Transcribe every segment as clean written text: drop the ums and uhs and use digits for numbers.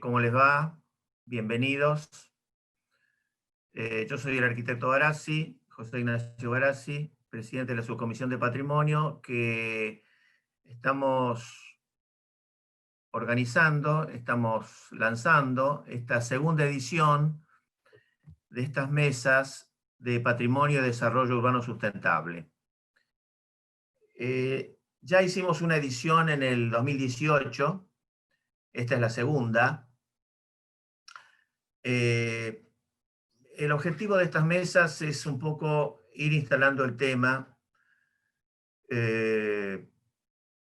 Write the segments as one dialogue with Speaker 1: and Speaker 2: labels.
Speaker 1: ¿Cómo les va? Bienvenidos. Yo soy el arquitecto Barassi, José Ignacio Barassi, presidente de la Subcomisión de Patrimonio, que estamos organizando, estamos lanzando esta segunda edición de estas mesas de patrimonio y desarrollo urbano sustentable. Ya hicimos una edición en el 2018, esta es la segunda. El objetivo de estas mesas es un poco ir instalando el tema,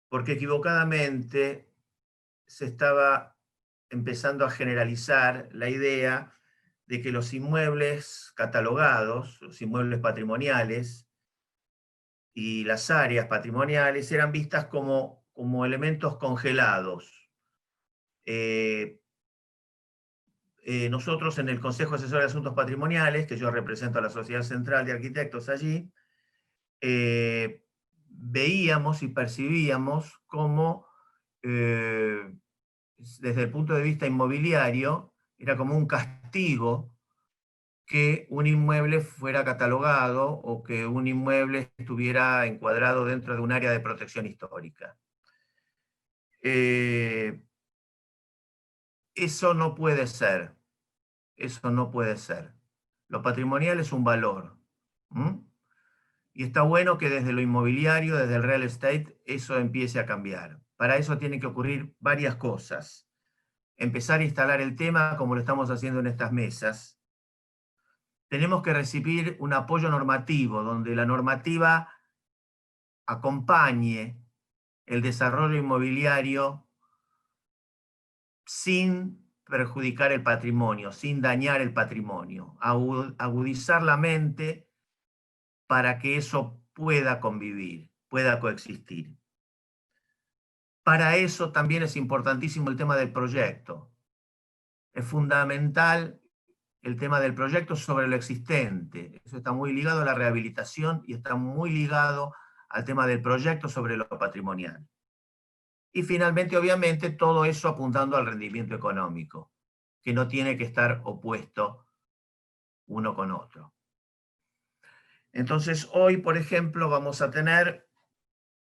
Speaker 1: porque equivocadamente se estaba empezando a generalizar la idea de que los inmuebles catalogados, los inmuebles patrimoniales y las áreas patrimoniales eran vistas como elementos congelados. Nosotros en el Consejo Asesor de Asuntos Patrimoniales, que yo represento a la Sociedad Central de Arquitectos allí, veíamos y percibíamos cómo, desde el punto de vista inmobiliario, era como un castigo que un inmueble fuera catalogado o que un inmueble estuviera encuadrado dentro de un área de protección histórica. Eso no puede ser. Eso no puede ser. Lo patrimonial es un valor. Y está bueno que desde lo inmobiliario, desde el real estate, eso empiece a cambiar. Para eso tienen que ocurrir varias cosas. Empezar a instalar el tema como lo estamos haciendo en estas mesas. Tenemos que recibir un apoyo normativo, donde la normativa acompañe el desarrollo inmobiliario sin perjudicar el patrimonio, sin dañar el patrimonio. Agudizar la mente para que eso pueda convivir, pueda coexistir. Para eso también es importantísimo el tema del proyecto. Es fundamental el tema del proyecto sobre lo existente. Eso está muy ligado a la rehabilitación y está muy ligado al tema del proyecto sobre lo patrimonial. Y finalmente, obviamente, todo eso apuntando al rendimiento económico, que no tiene que estar opuesto uno con otro. Entonces, hoy, por ejemplo, vamos a tener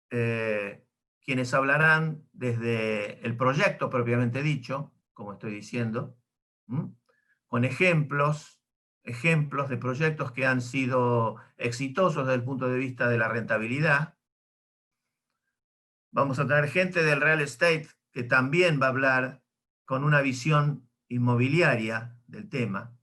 Speaker 1: quienes hablarán desde el proyecto propiamente dicho, como estoy diciendo, con ejemplos de proyectos que han sido exitosos desde el punto de vista de la rentabilidad. Vamos a tener gente del real estate que también va a hablar con una visión inmobiliaria del tema.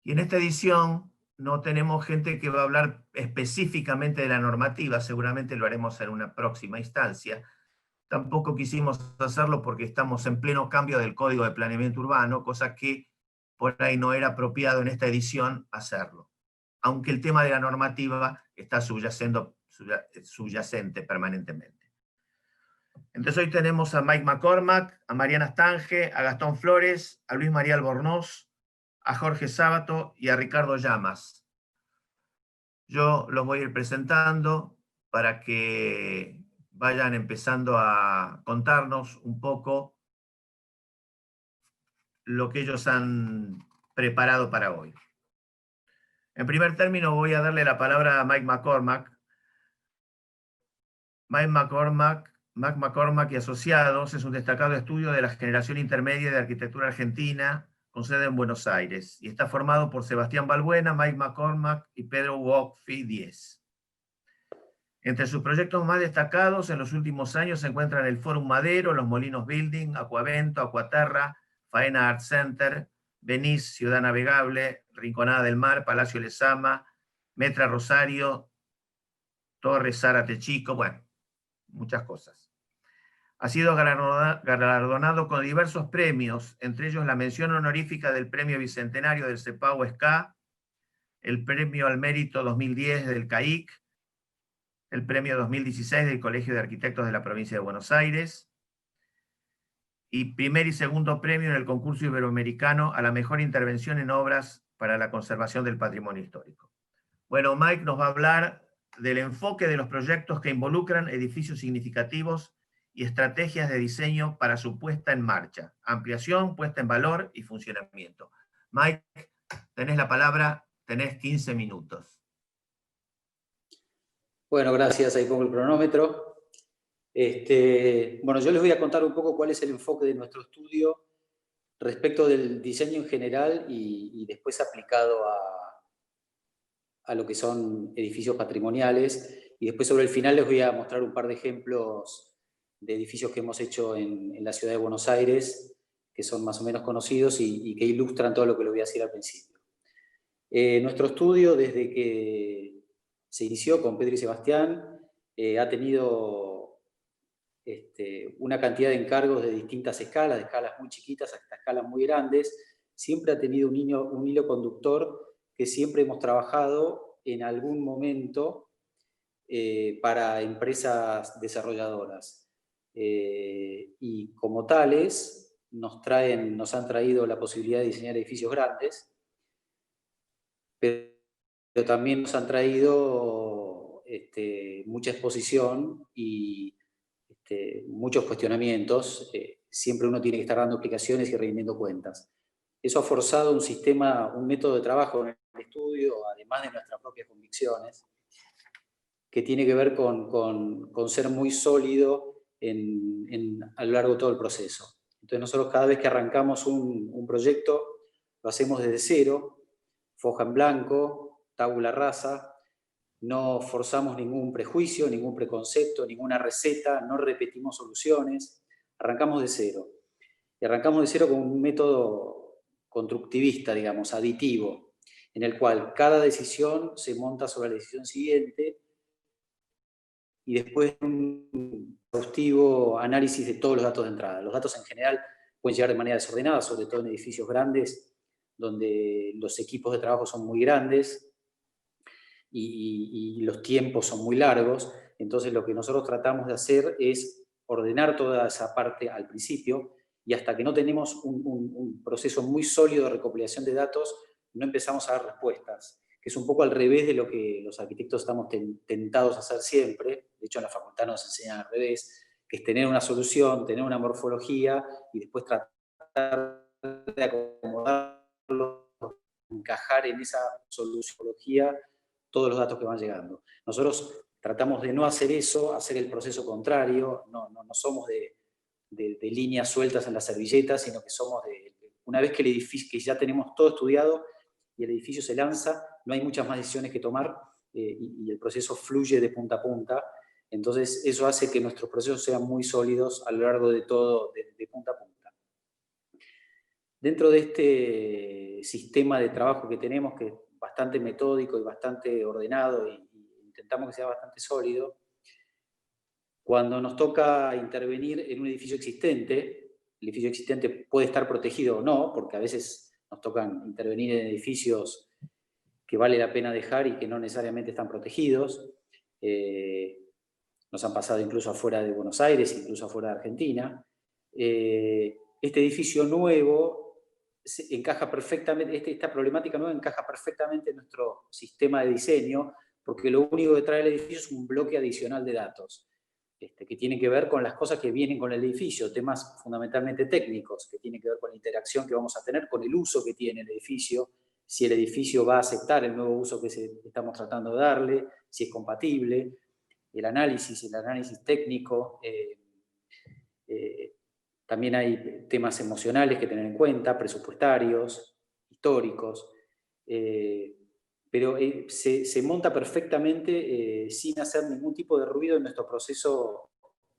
Speaker 1: Y en esta edición no tenemos gente que va a hablar específicamente de la normativa, seguramente lo haremos en una próxima instancia. Tampoco quisimos hacerlo porque estamos en pleno cambio del Código de Planeamiento Urbano, cosa que por ahí no era apropiado en esta edición hacerlo. Aunque el tema de la normativa está subyacente permanentemente. Entonces hoy tenemos a Mike McCormack, a Mariana Stange, a Gastón Flores, a Luis María Albornoz, a Jorge Sábato y a Ricardo Llamas. Yo los voy a ir presentando para que vayan empezando a contarnos un poco lo que ellos han preparado para hoy. En primer término voy a darle la palabra a Mike McCormack. Mike McCormack y Asociados es un destacado estudio de la generación intermedia de arquitectura argentina, con sede en Buenos Aires, y está formado por Sebastián Balbuena, Mike McCormack y Pedro Wokfi Díez. Entre sus proyectos más destacados en los últimos años se encuentran el Forum Madero, Los Molinos Building, Aquavento, Aquaterra, Faena Art Center, Venice, Ciudad Navegable, Rinconada del Mar, Palacio Lezama, Metra Rosario, Torre Zárate Chico, bueno, muchas cosas. Ha sido galardonado con diversos premios, entre ellos la mención honorífica del Premio Bicentenario del CEPAU SCA, el Premio al Mérito 2010 del CAIC, el Premio 2016 del Colegio de Arquitectos de la Provincia de Buenos Aires, y primer y segundo premio en el concurso iberoamericano a la mejor intervención en obras para la conservación del patrimonio histórico. Bueno, Mike nos va a hablar del enfoque de los proyectos que involucran edificios significativos y estrategias de diseño para su puesta en marcha, ampliación, puesta en valor y funcionamiento. Mike, tenés la palabra, tenés 15 minutos.
Speaker 2: Bueno, gracias, ahí pongo el cronómetro. Bueno, yo les voy a contar un poco cuál es el enfoque de nuestro estudio respecto del diseño en general y después aplicado a lo que son edificios patrimoniales. Y después sobre el final les voy a mostrar un par de ejemplos de edificios que hemos hecho en la ciudad de Buenos Aires, que son más o menos conocidos y que ilustran todo lo que les voy a decir al principio. Nuestro estudio, desde que se inició con Pedro y Sebastián, ha tenido una cantidad de encargos de distintas escalas, de escalas muy chiquitas hasta escalas muy grandes. Siempre ha tenido un hilo conductor que siempre hemos trabajado en algún momento para empresas desarrolladoras. Y como tales, nos han traído la posibilidad de diseñar edificios grandes, pero también nos han traído mucha exposición y muchos cuestionamientos. Siempre uno tiene que estar dando explicaciones y rindiendo cuentas. Eso ha forzado un método de trabajo en el estudio, además de nuestras propias convicciones, que tiene que ver con ser muy sólido a lo largo de todo el proceso. Entonces nosotros cada vez que arrancamos un proyecto, lo hacemos desde cero, foja en blanco, tabula rasa, no forzamos ningún prejuicio, ningún preconcepto, ninguna receta, no repetimos soluciones, arrancamos de cero. Y arrancamos de cero con un método constructivista, digamos, aditivo, en el cual cada decisión se monta sobre la decisión siguiente y después un exhaustivo análisis de todos los datos de entrada. Los datos en general pueden llegar de manera desordenada, sobre todo en edificios grandes, donde los equipos de trabajo son muy grandes y los tiempos son muy largos. Entonces lo que nosotros tratamos de hacer es ordenar toda esa parte al principio, y hasta que no tenemos un proceso muy sólido de recopilación de datos, no empezamos a dar respuestas, que es un poco al revés de lo que los arquitectos estamos tentados a hacer siempre. De hecho, en la facultad nos enseñan al revés, que es tener una solución, tener una morfología, y después tratar de acomodarlo, encajar en esa solución todos los datos que van llegando. Nosotros tratamos de no hacer eso, hacer el proceso contrario. No somos de líneas sueltas en las servilletas, sino que somos una vez que el edificio, que ya tenemos todo estudiado y el edificio se lanza, no hay muchas más decisiones que tomar, y el proceso fluye de punta a punta. Entonces eso hace que nuestros procesos sean muy sólidos a lo largo de todo, de punta a punta. Dentro de este sistema de trabajo que tenemos, que es bastante metódico y bastante ordenado, y intentamos que sea bastante sólido, cuando nos toca intervenir en un edificio existente, el edificio existente puede estar protegido o no, porque a veces nos tocan intervenir en edificios que vale la pena dejar y que no necesariamente están protegidos. Nos han pasado incluso afuera de Buenos Aires, incluso afuera de Argentina. Este edificio nuevo encaja perfectamente, esta problemática nueva encaja perfectamente en nuestro sistema de diseño, porque lo único que trae el edificio es un bloque adicional de datos, que tiene que ver con las cosas que vienen con el edificio, temas fundamentalmente técnicos, que tienen que ver con la interacción que vamos a tener, con el uso que tiene el edificio, si el edificio va a aceptar el nuevo uso que estamos tratando de darle, si es compatible, el análisis técnico. También hay temas emocionales que tener en cuenta, presupuestarios, históricos, pero se monta perfectamente sin hacer ningún tipo de ruido en nuestro proceso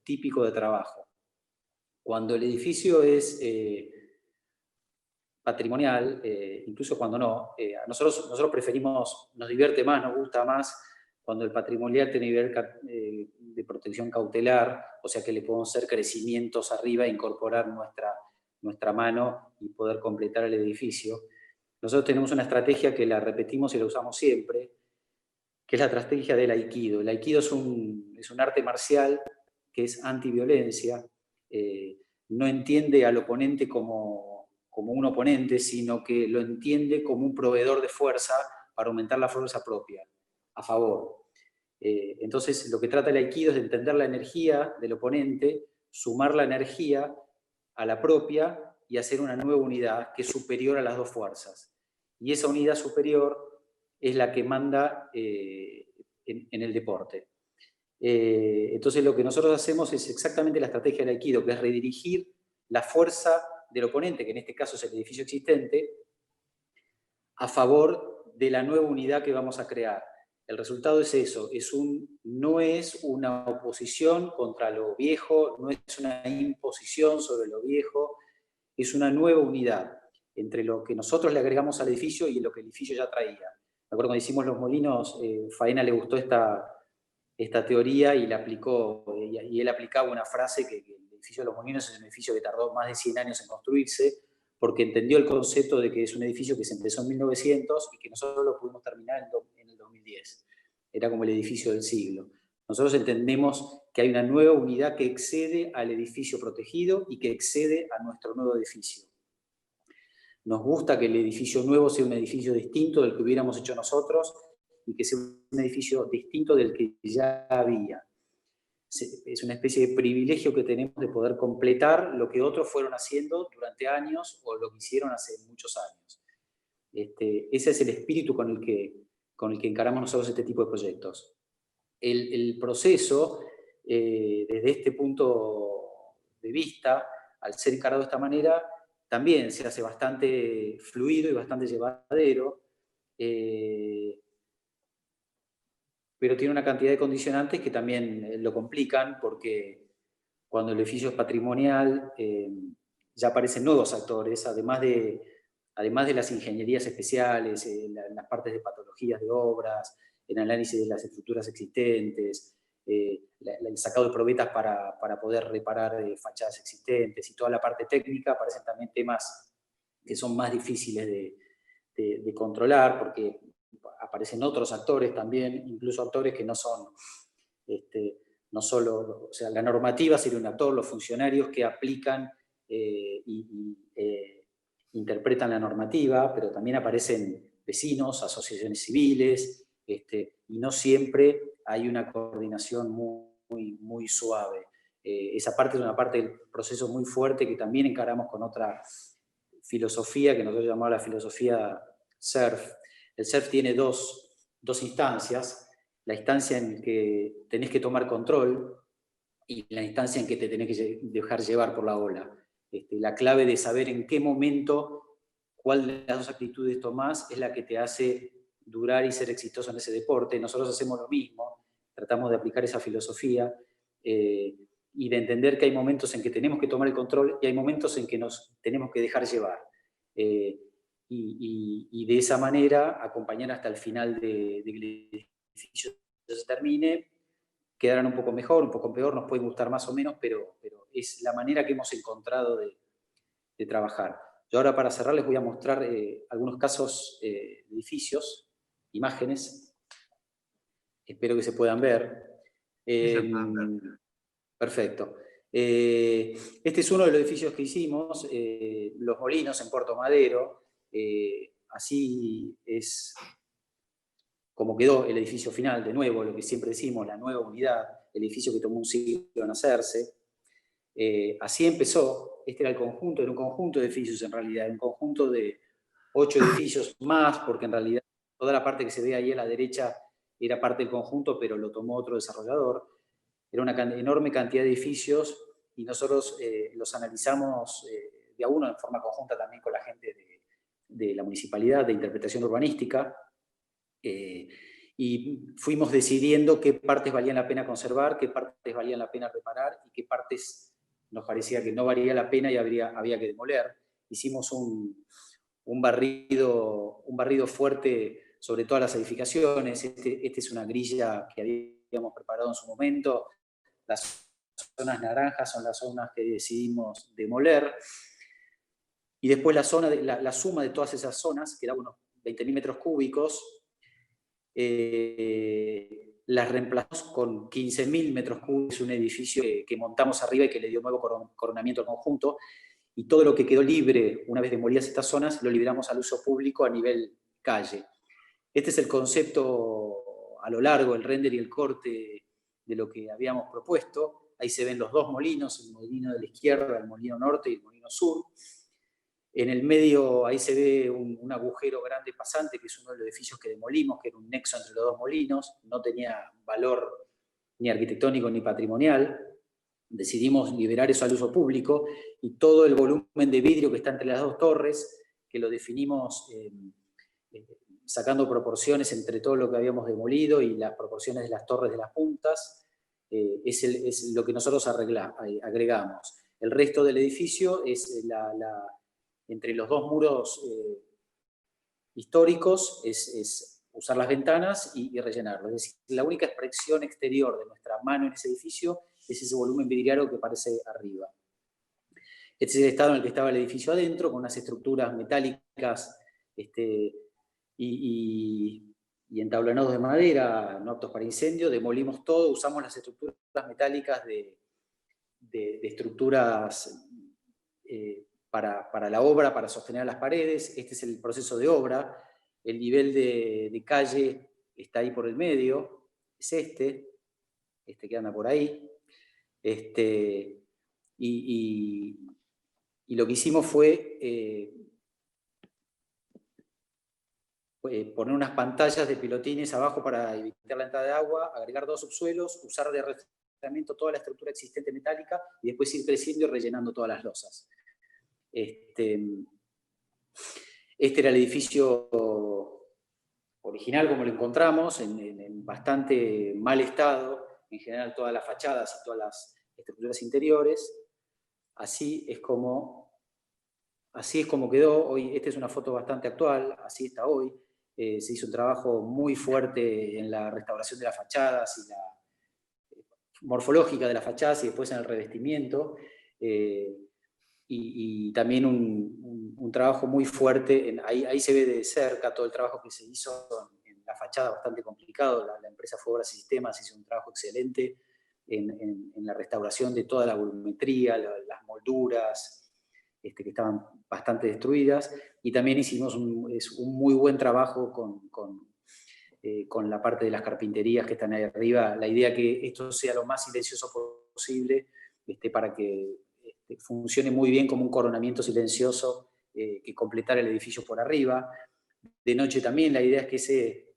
Speaker 2: típico de trabajo. Cuando el edificio es patrimonial, incluso cuando no, nosotros preferimos, nos divierte más, nos gusta más cuando el patrimonial tiene nivel de protección cautelar, o sea que le podemos hacer crecimientos arriba e incorporar nuestra mano y poder completar el edificio. Nosotros tenemos una estrategia que la repetimos y la usamos siempre, que es la estrategia del Aikido. El Aikido es un arte marcial que es antiviolencia, no entiende al oponente como un oponente, sino que lo entiende como un proveedor de fuerza para aumentar la fuerza propia, a favor. Entonces, lo que trata el Aikido es de entender la energía del oponente sumar la energía a la propia y hacer una nueva unidad que es superior a las dos fuerzas. Y esa unidad superior es la que manda en el deporte. Entonces lo que nosotros hacemos es exactamente la estrategia del Aikido, que es redirigir la fuerza del oponente, que en este caso es el edificio existente, a favor de la nueva unidad que vamos a crear. El resultado es eso, no es una oposición contra lo viejo, no es una imposición sobre lo viejo, es una nueva unidad entre lo que nosotros le agregamos al edificio y lo que el edificio ya traía. Me acuerdo cuando hicimos los molinos, Faena le gustó esta teoría y la aplicó, y él aplicaba una frase que el edificio de los molinos es un edificio que tardó más de 100 años en construirse, porque entendió el concepto de que es un edificio que se empezó en 1900 y que nosotros lo pudimos terminar en el 2010. Era como el edificio del siglo. Nosotros entendemos que hay una nueva unidad que excede al edificio protegido y que excede a nuestro nuevo edificio. Nos gusta que el edificio nuevo sea un edificio distinto del que hubiéramos hecho nosotros y que sea un edificio distinto del que ya había. Es una especie de privilegio que tenemos de poder completar lo que otros fueron haciendo durante años o lo que hicieron hace muchos años. Ese es el espíritu con el que encaramos nosotros este tipo de proyectos. El proceso, desde este punto de vista, al ser encarado de esta manera, también se hace bastante fluido y bastante llevadero, pero tiene una cantidad de condicionantes que también lo complican, porque cuando el edificio es patrimonial, ya aparecen nuevos actores, además de las ingenierías especiales, las partes de patologías de obras, el análisis de las estructuras existentes, el sacado de probetas para poder reparar fachadas existentes, y toda la parte técnica, aparecen también temas que son más difíciles de controlar, porque aparecen otros actores también, incluso actores que no son, no solo, o sea, la normativa sería un actor, los funcionarios que aplican interpretan la normativa, pero también aparecen vecinos, asociaciones civiles, y no siempre hay una coordinación muy suave. Esa parte es una parte del proceso muy fuerte que también encaramos con otra filosofía que nosotros llamamos la filosofía SERF. El SERF tiene dos instancias: la instancia en que tenés que tomar control y la instancia en que te tenés que dejar llevar por la ola. La clave de saber en qué momento, cuál de las dos actitudes tomás, es la que te hace durar y ser exitoso en ese deporte. Nosotros hacemos lo mismo, tratamos de aplicar esa filosofía y de entender que hay momentos en que tenemos que tomar el control y hay momentos en que nos tenemos que dejar llevar. Y de esa manera acompañar hasta el final de que el edificio se termine. Quedarán un poco mejor, un poco peor, nos puede gustar más o menos, pero es la manera que hemos encontrado de trabajar. Yo ahora, para cerrar, les voy a mostrar algunos casos de edificios, imágenes. Espero que se puedan ver. Perfecto. Este es uno de los edificios que hicimos, Los Molinos, en Puerto Madero. Así es como quedó el edificio final, de nuevo, lo que siempre decimos, la nueva unidad, el edificio que tomó un siglo en hacerse. Así empezó. Este era era un conjunto de edificios en realidad, un conjunto de 8 edificios más, porque en realidad toda la parte que se ve ahí a la derecha era parte del conjunto, pero lo tomó otro desarrollador. Era una enorme cantidad de edificios y nosotros los analizamos de a uno en forma conjunta también con la gente de la municipalidad de interpretación urbanística. Y fuimos decidiendo qué partes valían la pena conservar, qué partes valían la pena reparar y qué partes nos parecía que no valía la pena y había que demoler. Hicimos un barrido fuerte sobre todas las edificaciones. Este es una grilla que habíamos preparado en su momento. Las zonas naranjas son las zonas que decidimos demoler. Y después la suma de todas esas zonas, que era unos 20.000 metros cúbicos, las reemplazamos con 15.000 metros cúbicos, un edificio que montamos arriba y que le dio nuevo coronamiento al conjunto, y todo lo que quedó libre una vez demolidas estas zonas lo liberamos al uso público a nivel calle. Este es el concepto a lo largo, el render y el corte de lo que habíamos propuesto. Ahí se ven los dos molinos, el molino de la izquierda, el molino norte y el molino sur. En el medio ahí se ve un agujero grande pasante, que es uno de los edificios que demolimos, que era un nexo entre los dos molinos, no tenía valor ni arquitectónico ni patrimonial. Decidimos liberar eso al uso público, y todo el volumen de vidrio que está entre las dos torres, que lo definimos sacando proporciones entre todo lo que habíamos demolido y las proporciones de las torres de las puntas, es lo que nosotros agregamos. El resto del edificio es entre los dos muros históricos, es usar las ventanas y rellenarlo. Es decir, la única expresión exterior de nuestra mano en ese edificio es ese volumen vidriado que aparece arriba. Este es el estado en el que estaba el edificio adentro, con unas estructuras metálicas y entablanados de madera, no aptos para incendio. Demolимos todo, usamos las estructuras metálicas de estructuras para la obra, para sostener las paredes. Este es el proceso de obra. El nivel de calle está ahí por el medio, es este que anda por ahí. Y lo que hicimos fue poner unas pantallas de pilotines abajo para evitar la entrada de agua, agregar 2 subsuelos, usar de refrescamiento toda la estructura existente metálica y después ir creciendo y rellenando todas las losas. Este era el edificio original como lo encontramos, en bastante mal estado, en general todas las fachadas y todas las estructuras interiores. Así es como quedó hoy. Esta es una foto bastante actual, así está hoy. Se hizo un trabajo muy fuerte en la restauración de las fachadas y la morfológica de las fachadas y después en el revestimiento. Y también un trabajo muy fuerte, ahí se ve de cerca todo el trabajo que se hizo en la fachada, bastante complicado. La empresa fue Obras y Sistemas, hizo un trabajo excelente en la restauración de toda la volumetría, las molduras, que estaban bastante destruidas, y también hicimos un muy buen trabajo con la parte de las carpinterías que están ahí arriba. La idea es que esto sea lo más silencioso posible, para que funcione muy bien como un coronamiento silencioso que completara el edificio por arriba. De noche también la idea es que ese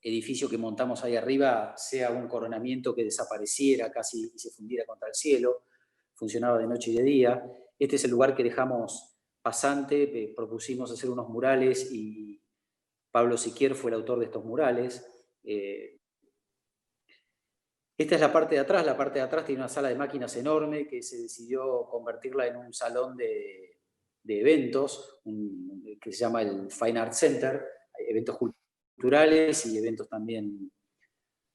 Speaker 2: edificio que montamos ahí arriba sea un coronamiento que desapareciera casi y se fundiera contra el cielo. Funcionaba de noche y de día. Este es el lugar que dejamos pasante. Propusimos hacer unos murales y Pablo Siquier fue el autor de estos murales. Esta es la parte de atrás. La parte de atrás tiene una sala de máquinas enorme que se decidió convertirla en un salón de eventos, que se llama el Fine Art Center. Hay eventos culturales y eventos también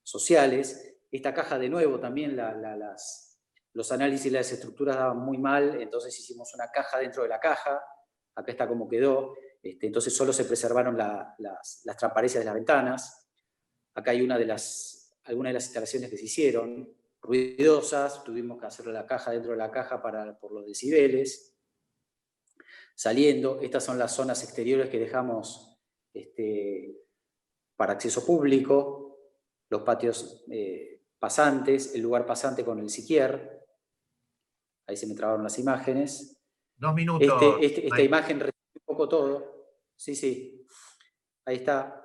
Speaker 2: sociales. Esta caja, de nuevo, también los análisis y las estructuras daban muy mal, entonces hicimos una caja dentro de la caja. Acá está como quedó. Entonces solo se preservaron las transparencias de las ventanas. Acá hay algunas de las instalaciones que se hicieron, ruidosas. Tuvimos que hacer la caja dentro de la caja por los decibeles. Saliendo, estas son las zonas exteriores que dejamos para acceso público, los patios pasantes, el lugar pasante con el Siquier. Ahí se me trabaron las imágenes.
Speaker 1: 2 minutos.
Speaker 2: Esta imagen resume un poco todo. Sí. Ahí está.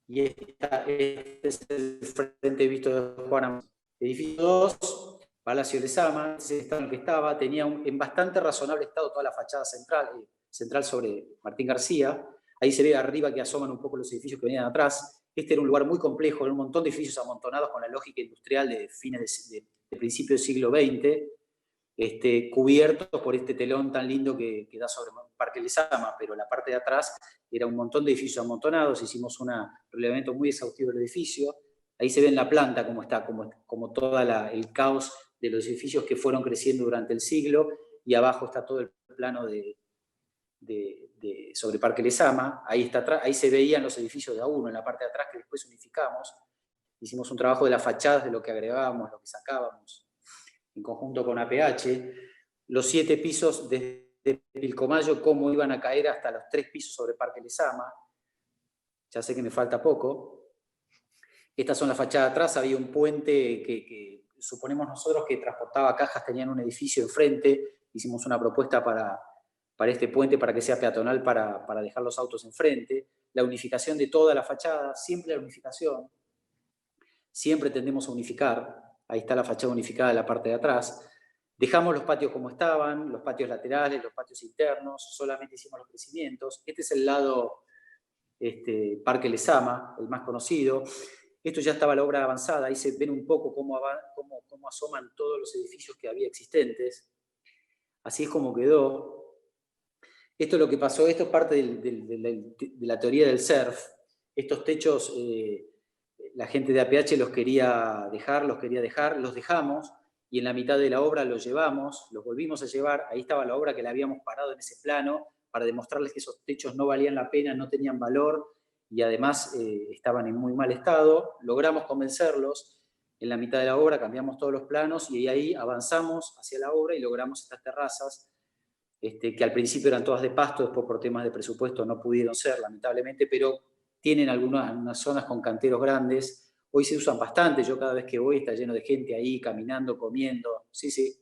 Speaker 2: Y este es el frente visto de Juana. Edificio 2, Palacio Lezama, ese estado en el que estaba. Tenía en bastante razonable estado toda la fachada central sobre Martín García. Ahí se ve arriba que asoman un poco los edificios que venían atrás. Este era un lugar muy complejo, era un montón de edificios amontonados con la lógica industrial de fines de principio del siglo XX, cubiertos por este telón tan lindo que da sobre Parque Lezama, pero la parte de atrás era un montón de edificios amontonados. Hicimos un relevamiento muy exhaustivo del edificio. Ahí se ve en la planta cómo está, como todo el caos de los edificios que fueron creciendo durante el siglo, y abajo está todo el plano sobre Parque Lezama. Ahí se veían los edificios de A1 en la parte de atrás, que después unificamos. Hicimos un trabajo de las fachadas, de lo que agregábamos, lo que sacábamos, en conjunto con APH. Los 7 pisos desde Pilcomayo, cómo iban a caer hasta los 3 pisos sobre Parque Lezama. Ya sé que me falta poco. Estas son las fachadas atrás. Había un puente que suponemos nosotros que Transportaba Cajas tenían un edificio enfrente, hicimos una propuesta para este puente para que sea peatonal para dejar los autos enfrente, la unificación de toda la fachada, siempre la unificación, siempre tendemos a unificar, ahí está la fachada unificada de la parte de atrás, dejamos los patios como estaban, los patios laterales, los patios internos, solamente hicimos los crecimientos, este es el lado Parque Lezama, el más conocido. Esto ya estaba la obra avanzada, ahí se ven un poco cómo asoman todos los edificios que había existentes. Así es como quedó. Esto es lo que pasó, esto es parte de la teoría del SERF. Estos techos, la gente de APH los quería dejar, los dejamos, y en la mitad de la obra los llevamos, los volvimos a llevar, ahí estaba la obra que la habíamos parado en ese plano, para demostrarles que esos techos no valían la pena, no tenían valor, y además estaban en muy mal estado. Logramos convencerlos, en la mitad de la obra cambiamos todos los planos, y ahí avanzamos hacia la obra y logramos estas terrazas, que al principio eran todas de pasto, después por temas de presupuesto no pudieron ser, lamentablemente, pero tienen algunas zonas con canteros grandes. Hoy se usan bastante, yo cada vez que voy está lleno de gente ahí, caminando, comiendo, sí.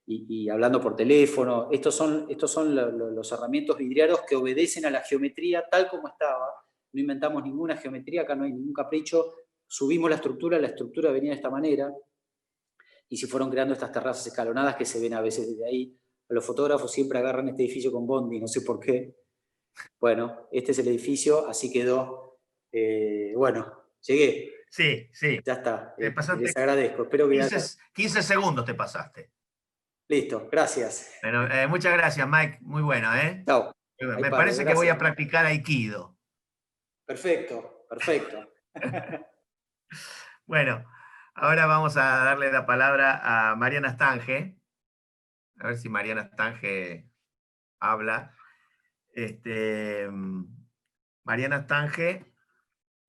Speaker 2: Y hablando por teléfono. Estos son los herramientas vidriados que obedecen a la geometría tal como estaba. No inventamos ninguna geometría, acá no hay ningún capricho. Subimos la estructura venía de esta manera, y se fueron creando estas terrazas escalonadas que se ven a veces desde ahí. Los fotógrafos siempre agarran este edificio con bondi, no sé por qué. Bueno, este es el edificio, así quedó. Bueno, llegué.
Speaker 1: Sí, sí.
Speaker 2: Ya está.
Speaker 1: Te pasaste
Speaker 2: Les agradezco. Espero que
Speaker 1: 15 segundos te pasaste.
Speaker 2: Listo, gracias.
Speaker 1: Bueno, muchas gracias, Mike. Muy bueno, ¿eh?
Speaker 2: Chao.
Speaker 1: Me parece que voy a practicar Aikido.
Speaker 2: Perfecto.
Speaker 1: Bueno, ahora vamos a darle la palabra a Mariana Stange. A ver si Mariana Stange habla. Mariana Stange,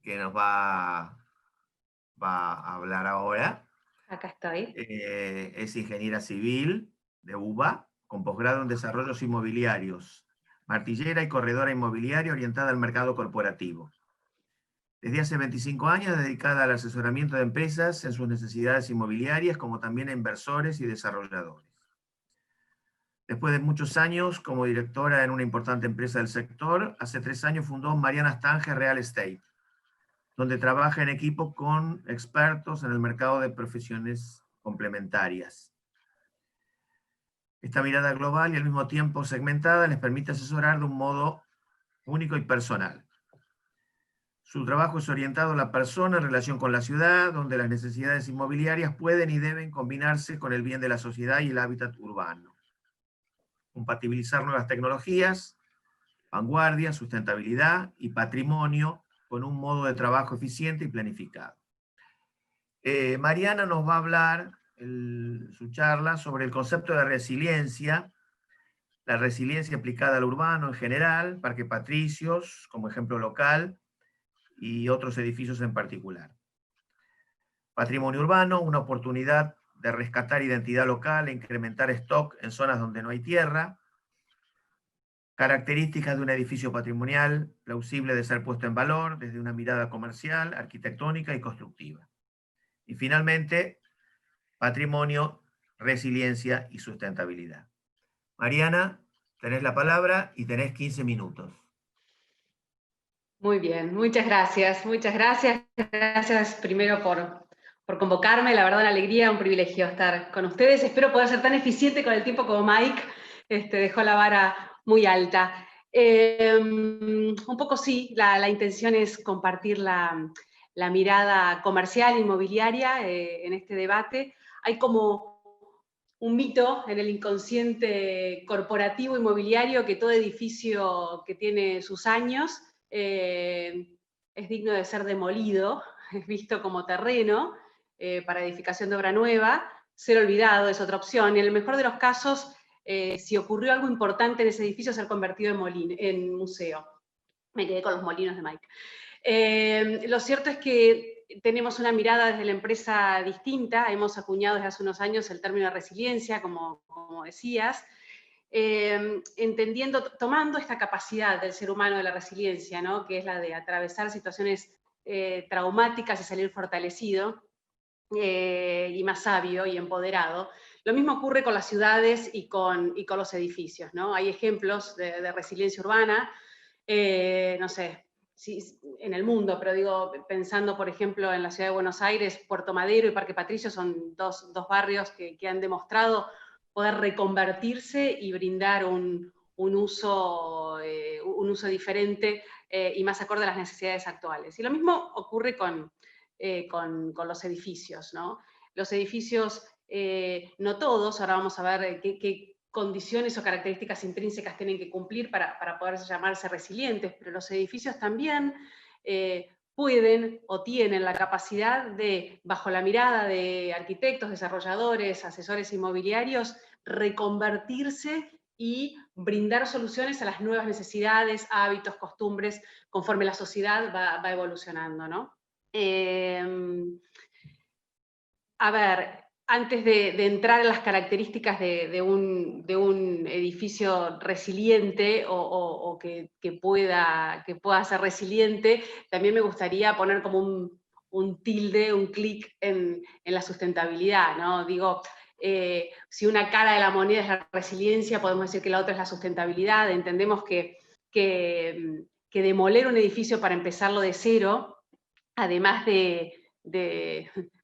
Speaker 1: que nos va a hablar ahora.
Speaker 3: Acá estoy.
Speaker 1: Es ingeniera civil de UBA, con posgrado en desarrollos inmobiliarios, martillera y corredora inmobiliaria orientada al mercado corporativo. Desde hace 25 años dedicada al asesoramiento de empresas en sus necesidades inmobiliarias, como también a inversores y desarrolladores. Después de muchos años como directora en una importante empresa del sector, hace 3 años fundó Mariana Stange Real Estate, donde trabaja en equipo con expertos en el mercado de profesiones complementarias. Esta mirada global y al mismo tiempo segmentada les permite asesorar de un modo único y personal. Su trabajo es orientado a la persona en relación con la ciudad, donde las necesidades inmobiliarias pueden y deben combinarse con el bien de la sociedad y el hábitat urbano. Compatibilizar nuevas tecnologías, vanguardia, sustentabilidad y patrimonio con un modo de trabajo eficiente y planificado. Mariana nos va a hablar su charla sobre el concepto de resiliencia, la resiliencia aplicada al urbano en general, Parque Patricios como ejemplo local y otros edificios en particular. Patrimonio urbano, una oportunidad de rescatar identidad local e incrementar stock en zonas donde no hay tierra. Características de un edificio patrimonial plausible de ser puesto en valor desde una mirada comercial, arquitectónica y constructiva. Y finalmente, patrimonio, resiliencia y sustentabilidad. Mariana, tenés la palabra y tenés 15 minutos.
Speaker 3: Muy bien, muchas gracias. Gracias primero por convocarme, la verdad una alegría, un privilegio estar con ustedes. Espero poder ser tan eficiente con el tiempo como Mike dejó la vara muy alta. Un poco sí, la intención es compartir la mirada comercial, inmobiliaria en este debate. Hay como un mito en el inconsciente corporativo inmobiliario que todo edificio que tiene sus años es digno de ser demolido, es visto como terreno para edificación de obra nueva, ser olvidado es otra opción, y en el mejor de los casos, si ocurrió algo importante en ese edificio, ser convertido en museo. Me quedé con los molinos de Mike. Lo cierto es que tenemos una mirada desde la empresa distinta, hemos acuñado desde hace unos años el término de resiliencia, como decías, tomando esta capacidad del ser humano de la resiliencia, ¿no? Que es la de atravesar situaciones traumáticas y salir fortalecido. y más sabio y empoderado. Lo mismo ocurre con las ciudades y con los edificios, ¿no? Hay ejemplos de resiliencia urbana, no sé, sí, en el mundo, pero digo, pensando por ejemplo en la ciudad de Buenos Aires, Puerto Madero y Parque Patricio son dos barrios que han demostrado poder reconvertirse y brindar un uso diferente y más acorde a las necesidades actuales. Y lo mismo ocurre con los edificios, ¿no? Los edificios, no todos, ahora vamos a ver qué condiciones o características intrínsecas tienen que cumplir para poder llamarse resilientes, pero los edificios también pueden o tienen la capacidad de, bajo la mirada de arquitectos, desarrolladores, asesores inmobiliarios, reconvertirse y brindar soluciones a las nuevas necesidades, hábitos, costumbres, conforme la sociedad va evolucionando, ¿no? A ver, antes de entrar en las características de un edificio resiliente o que pueda ser resiliente, también me gustaría poner como un tilde, un clic en la sustentabilidad, ¿no? Digo, si una cara de la moneda es la resiliencia, podemos decir que la otra es la sustentabilidad. Entendemos que demoler un edificio para empezarlo de cero, además de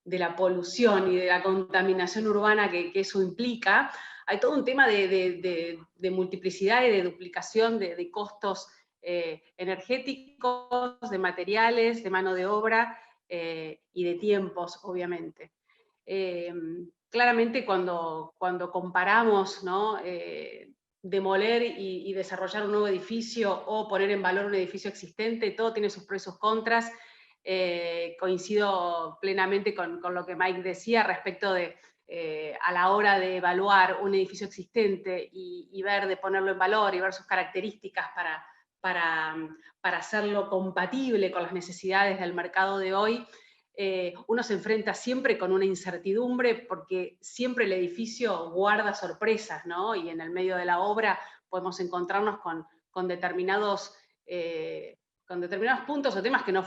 Speaker 3: la polución y de la contaminación urbana que eso implica, hay todo un tema de multiplicidad y de duplicación de costos energéticos, de materiales, de mano de obra y de tiempos, obviamente. Claramente cuando comparamos, ¿no? Demoler y desarrollar un nuevo edificio o poner en valor un edificio existente, todo tiene sus pros y sus contras. Coincido plenamente con lo que Mike decía respecto de a la hora de evaluar un edificio existente y ver, de ponerlo en valor y ver sus características para hacerlo compatible con las necesidades del mercado de hoy, uno se enfrenta siempre con una incertidumbre porque siempre el edificio guarda sorpresas, ¿no? Y en el medio de la obra podemos encontrarnos con determinados puntos o temas que no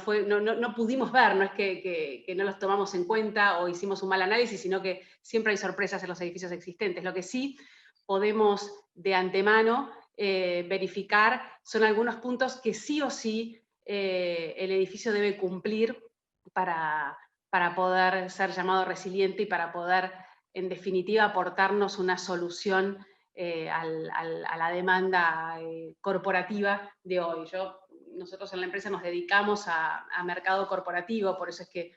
Speaker 3: pudimos ver, no es que no los tomamos en cuenta o hicimos un mal análisis, sino que siempre hay sorpresas en los edificios existentes. Lo que sí podemos de antemano verificar son algunos puntos que sí o sí el edificio debe cumplir para poder ser llamado resiliente y para poder, en definitiva, aportarnos una solución a la demanda corporativa de hoy. Nosotros en la empresa nos dedicamos a mercado corporativo, por eso es que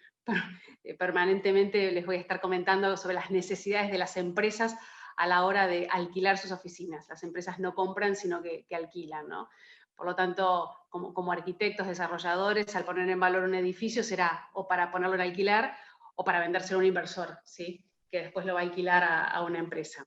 Speaker 3: permanentemente les voy a estar comentando sobre las necesidades de las empresas a la hora de alquilar sus oficinas. Las empresas no compran, sino que alquilan, ¿no? Por lo tanto, como arquitectos, desarrolladores, al poner en valor un edificio será o para ponerlo en alquiler o para vendérselo a un inversor, ¿sí? Que después lo va a alquilar a una empresa.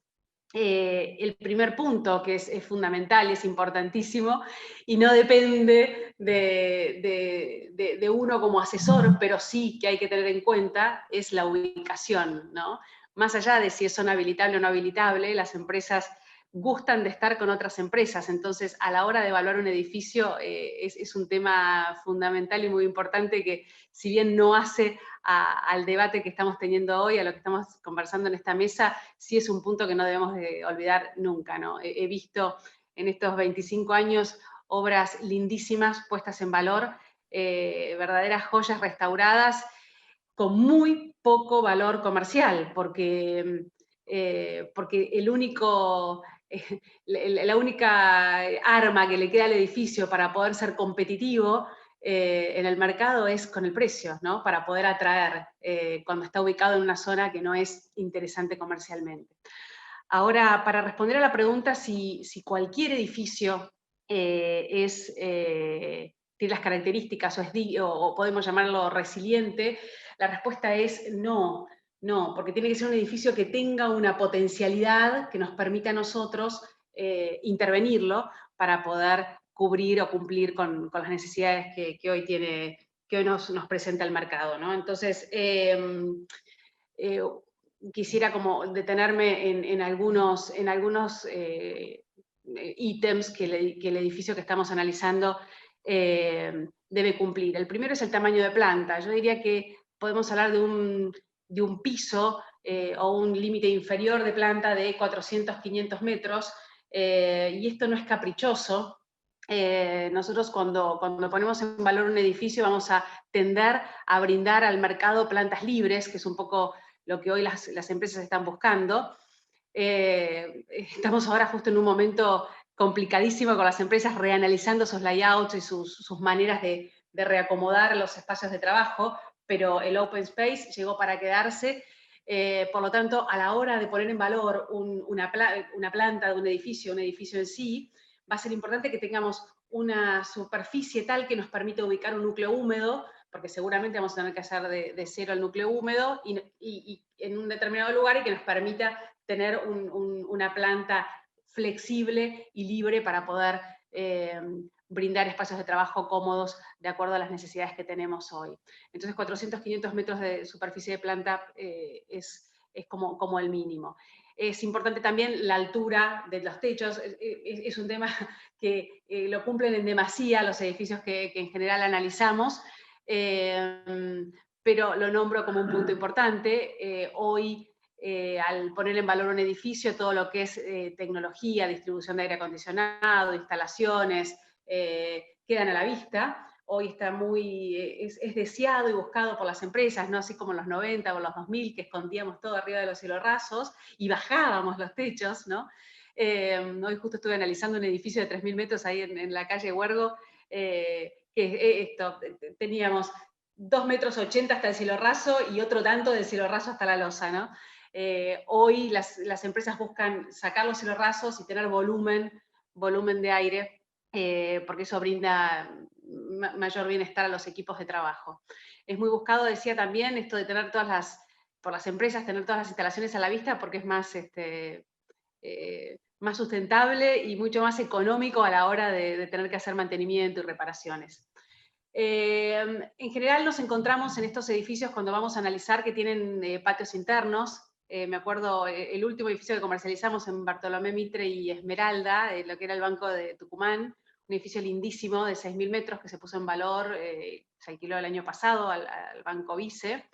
Speaker 3: El primer punto, que es fundamental y es importantísimo, y no depende de uno como asesor, pero sí que hay que tener en cuenta, es la ubicación, ¿no? Más allá de si es zona habilitable o no habilitable, las empresas gustan de estar con otras empresas, entonces a la hora de evaluar un edificio es un tema fundamental y muy importante que, si bien no hace al debate que estamos teniendo hoy, a lo que estamos conversando en esta mesa, sí es un punto que no debemos de olvidar nunca, ¿no? He visto en estos 25 años obras lindísimas puestas en valor, verdaderas joyas restauradas con muy poco valor comercial, porque el único... la única arma que le queda al edificio para poder ser competitivo en el mercado es con el precio, ¿no? Para poder atraer cuando está ubicado en una zona que no es interesante comercialmente. Ahora, para responder a la pregunta si cualquier edificio tiene las características o podemos llamarlo resiliente, la respuesta es no. No, porque tiene que ser un edificio que tenga una potencialidad que nos permita a nosotros intervenirlo para poder cubrir o cumplir con las necesidades que hoy nos presenta el mercado, ¿no? Entonces, quisiera como detenerme en algunos ítems que el edificio que estamos analizando debe cumplir. El primero es el tamaño de planta. Yo diría que podemos hablar de un de un piso o un límite inferior de planta de 400, 500 metros, y esto no es caprichoso. Nosotros cuando ponemos en valor un edificio vamos a tender a brindar al mercado plantas libres, que es un poco lo que hoy las empresas están buscando. Estamos ahora justo en un momento complicadísimo con las empresas reanalizando sus layouts y sus maneras de reacomodar los espacios de trabajo, pero el open space llegó para quedarse. Por lo tanto, a la hora de poner en valor una planta de un edificio en sí, va a ser importante que tengamos una superficie tal que nos permita ubicar un núcleo húmedo, porque seguramente vamos a tener que hacer de cero el núcleo húmedo, y en un determinado lugar, y que nos permita tener una planta flexible y libre para poder brindar espacios de trabajo cómodos de acuerdo a las necesidades que tenemos hoy. Entonces 400, 500 metros de superficie de planta es como el mínimo. Es importante también la altura de los techos, es un tema que lo cumplen en demasía los edificios que en general analizamos, pero lo nombro como un punto importante. Hoy, al poner en valor un edificio, todo lo que es tecnología, distribución de aire acondicionado, instalaciones, quedan a la vista. Hoy está es deseado y buscado por las empresas, no así como en los 90 o en los 2000, que escondíamos todo arriba de los cielorrasos y bajábamos los techos, ¿no? Hoy justo estuve analizando un edificio de 3.000 metros ahí en la calle Huergo, que teníamos 2,80 metros hasta el cielorraso y otro tanto del cielorraso hasta la losa, ¿no? Hoy las empresas buscan sacar los cielorrasos y tener volumen de aire, porque eso brinda mayor bienestar a los equipos de trabajo. Es muy buscado, decía también, esto de tener por las empresas, tener todas las instalaciones a la vista, porque es más sustentable y mucho más económico a la hora de tener que hacer mantenimiento y reparaciones. En general nos encontramos en estos edificios cuando vamos a analizar que tienen patios internos. Me acuerdo el último edificio que comercializamos en Bartolomé Mitre y Esmeralda, lo que era el Banco de Tucumán, un edificio lindísimo de 6.000 metros que se puso en valor, se alquiló el año pasado al Banco Vice.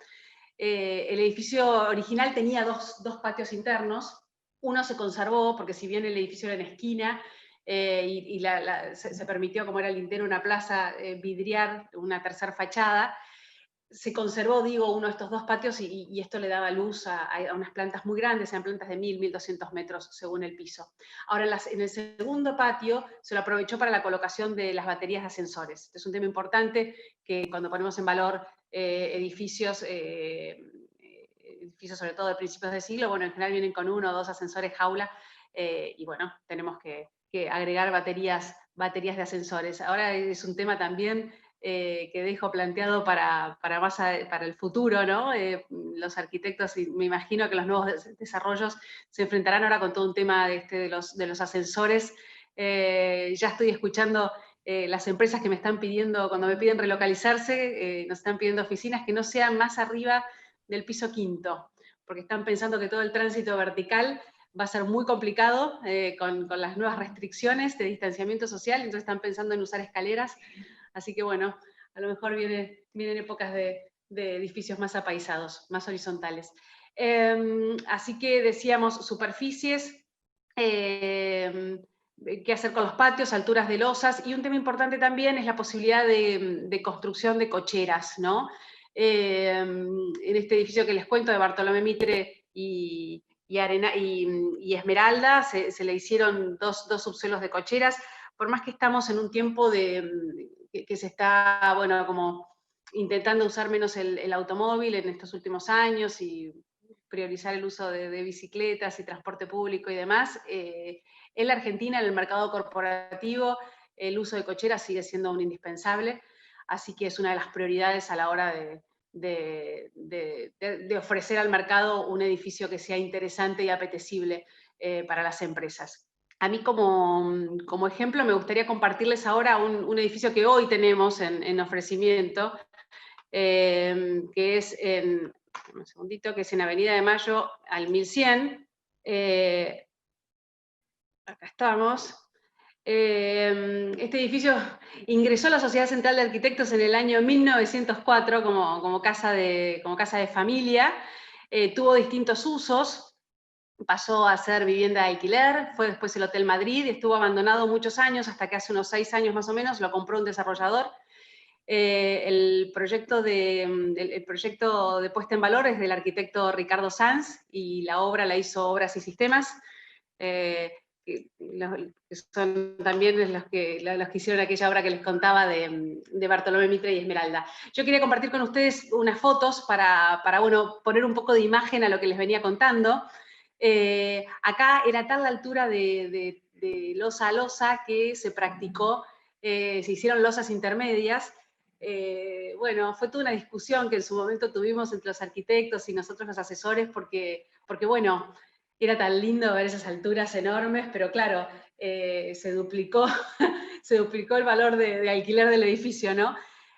Speaker 3: El edificio original tenía dos patios internos. Uno se conservó porque si bien el edificio era en esquina, se permitió, como era el Lintero, una plaza, vidriar una tercera fachada, se conservó, digo, uno de estos dos patios y esto le daba luz a unas plantas muy grandes, eran plantas de 1.000, 1.200 metros según el piso. Ahora en el segundo patio se lo aprovechó para la colocación de las baterías de ascensores. Este es un tema importante que cuando ponemos en valor edificios sobre todo de principios de siglo, bueno, en general vienen con 1 o 2 ascensores jaula, y bueno, tenemos que agregar baterías de ascensores. Ahora es un tema también que dejo planteado para el futuro, ¿no? Los arquitectos, y me imagino que los nuevos desarrollos se enfrentarán ahora con todo un tema de los ascensores. Ya estoy escuchando las empresas que me están pidiendo, cuando me piden relocalizarse, nos están pidiendo oficinas que no sean más arriba del piso 5º, porque están pensando que todo el tránsito vertical va a ser muy complicado con las nuevas restricciones de distanciamiento social, entonces están pensando en usar escaleras. Así que bueno, a lo mejor vienen épocas de edificios más apaisados, más horizontales. Así que decíamos superficies, qué hacer con los patios, alturas de losas, y un tema importante también es la posibilidad de construcción de cocheras, ¿no? En este edificio que les cuento de Bartolomé Mitre y Esmeralda, se le hicieron dos subsuelos de cocheras. Por más que estamos en un tiempo que se está, bueno, como intentando usar menos el automóvil en estos últimos años y priorizar el uso de bicicletas y transporte público y demás, en la Argentina, en el mercado corporativo, el uso de cocheras sigue siendo un indispensable, así que es una de las prioridades a la hora de ofrecer al mercado un edificio que sea interesante y apetecible para las empresas. A mí como ejemplo me gustaría compartirles ahora un edificio que hoy tenemos en ofrecimiento, que es un segundito, que es en Avenida de Mayo al 1100. Acá estamos. Este edificio ingresó a la Sociedad Central de Arquitectos en el año 1904 como casa de familia. tuvo distintos usos, pasó a ser vivienda de alquiler, fue después el Hotel Madrid, estuvo abandonado muchos años, hasta que hace unos 6 años más o menos lo compró un desarrollador. El proyecto de puesta en valor es del arquitecto Ricardo Sanz, y la obra la hizo Obras y Sistemas, que son también los que hicieron aquella obra que les contaba de Bartolomé Mitre y Esmeralda. Yo quería compartir con ustedes unas fotos para bueno, poner un poco de imagen a lo que les venía contando. Acá era tal la altura de losa a losa que se practicó, se hicieron losas intermedias. Bueno, fue toda una discusión que en su momento tuvimos entre los arquitectos y nosotros los asesores, porque bueno, era tan lindo ver esas alturas enormes, pero claro, se duplicó el valor de alquiler del edificio, ¿no?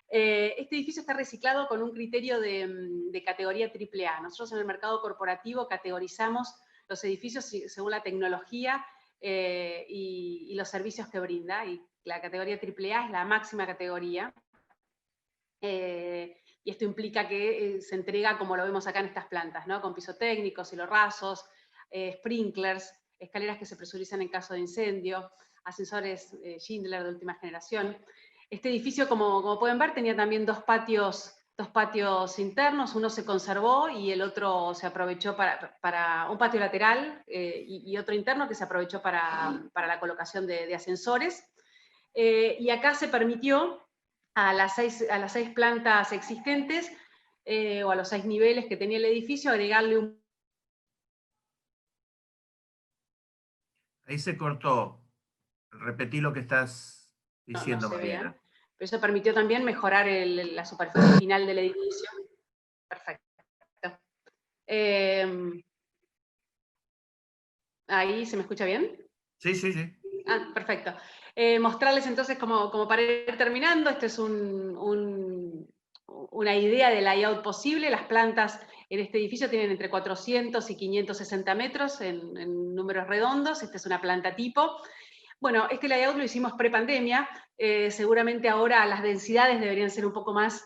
Speaker 3: Este edificio está reciclado con un criterio de categoría AAA. Nosotros en el mercado corporativo categorizamos los edificios según la tecnología y los servicios que brinda, y la categoría AAA es la máxima categoría. Y esto implica que se entrega como lo vemos acá en estas plantas, ¿no? Con piso técnico, cielos rasos, sprinklers, escaleras que se presurizan en caso de incendio, ascensores Schindler de última generación. Este edificio, como pueden ver, tenía también dos patios internos, uno se conservó y el otro se aprovechó para un patio lateral y otro interno que se aprovechó para la colocación de ascensores. Y acá se permitió a las 6 plantas existentes, o a los 6 niveles que tenía el edificio, agregarle un...
Speaker 1: Ahí se cortó. Repetí lo que estás
Speaker 3: No
Speaker 1: diciendo,
Speaker 3: se vean,
Speaker 1: Mariana.
Speaker 3: pero eso permitió también mejorar la superficie final del edificio. Perfecto. ¿Ahí se me escucha bien?
Speaker 1: Sí, sí, sí.
Speaker 3: Ah, perfecto. Mostrarles entonces, como para ir terminando, esto es una idea de layout posible. Las plantas en este edificio tienen entre 400 y 560 metros en números redondos. Esta es una planta tipo. Bueno, este layout lo hicimos pre-pandemia. Seguramente ahora las densidades deberían ser un poco más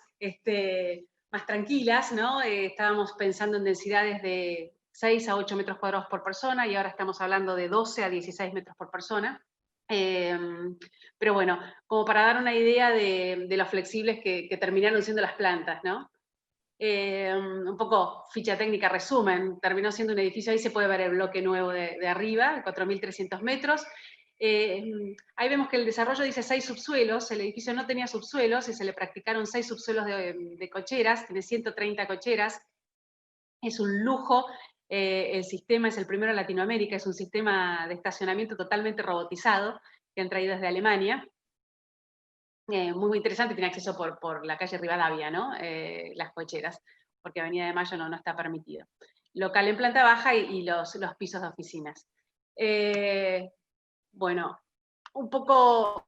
Speaker 3: tranquilas, ¿no? Estábamos pensando en densidades de 6 a 8 metros cuadrados por persona, y ahora estamos hablando de 12 a 16 metros por persona. Pero bueno, como para dar una idea de lo flexibles que terminaron siendo las plantas, ¿no? Un poco ficha técnica resumen, terminó siendo un edificio, ahí se puede ver el bloque nuevo de arriba, 4.300 metros. Ahí vemos que el desarrollo dice 6 subsuelos, el edificio no tenía subsuelos y se le practicaron 6 subsuelos de cocheras, tiene 130 cocheras, es un lujo. El sistema es el primero en Latinoamérica, es un sistema de estacionamiento totalmente robotizado que han traído desde Alemania. Muy interesante, tiene acceso por la calle Rivadavia, ¿no? Las cocheras, porque Avenida de Mayo no está permitido. Local en planta baja y los pisos de oficinas. Bueno, un poco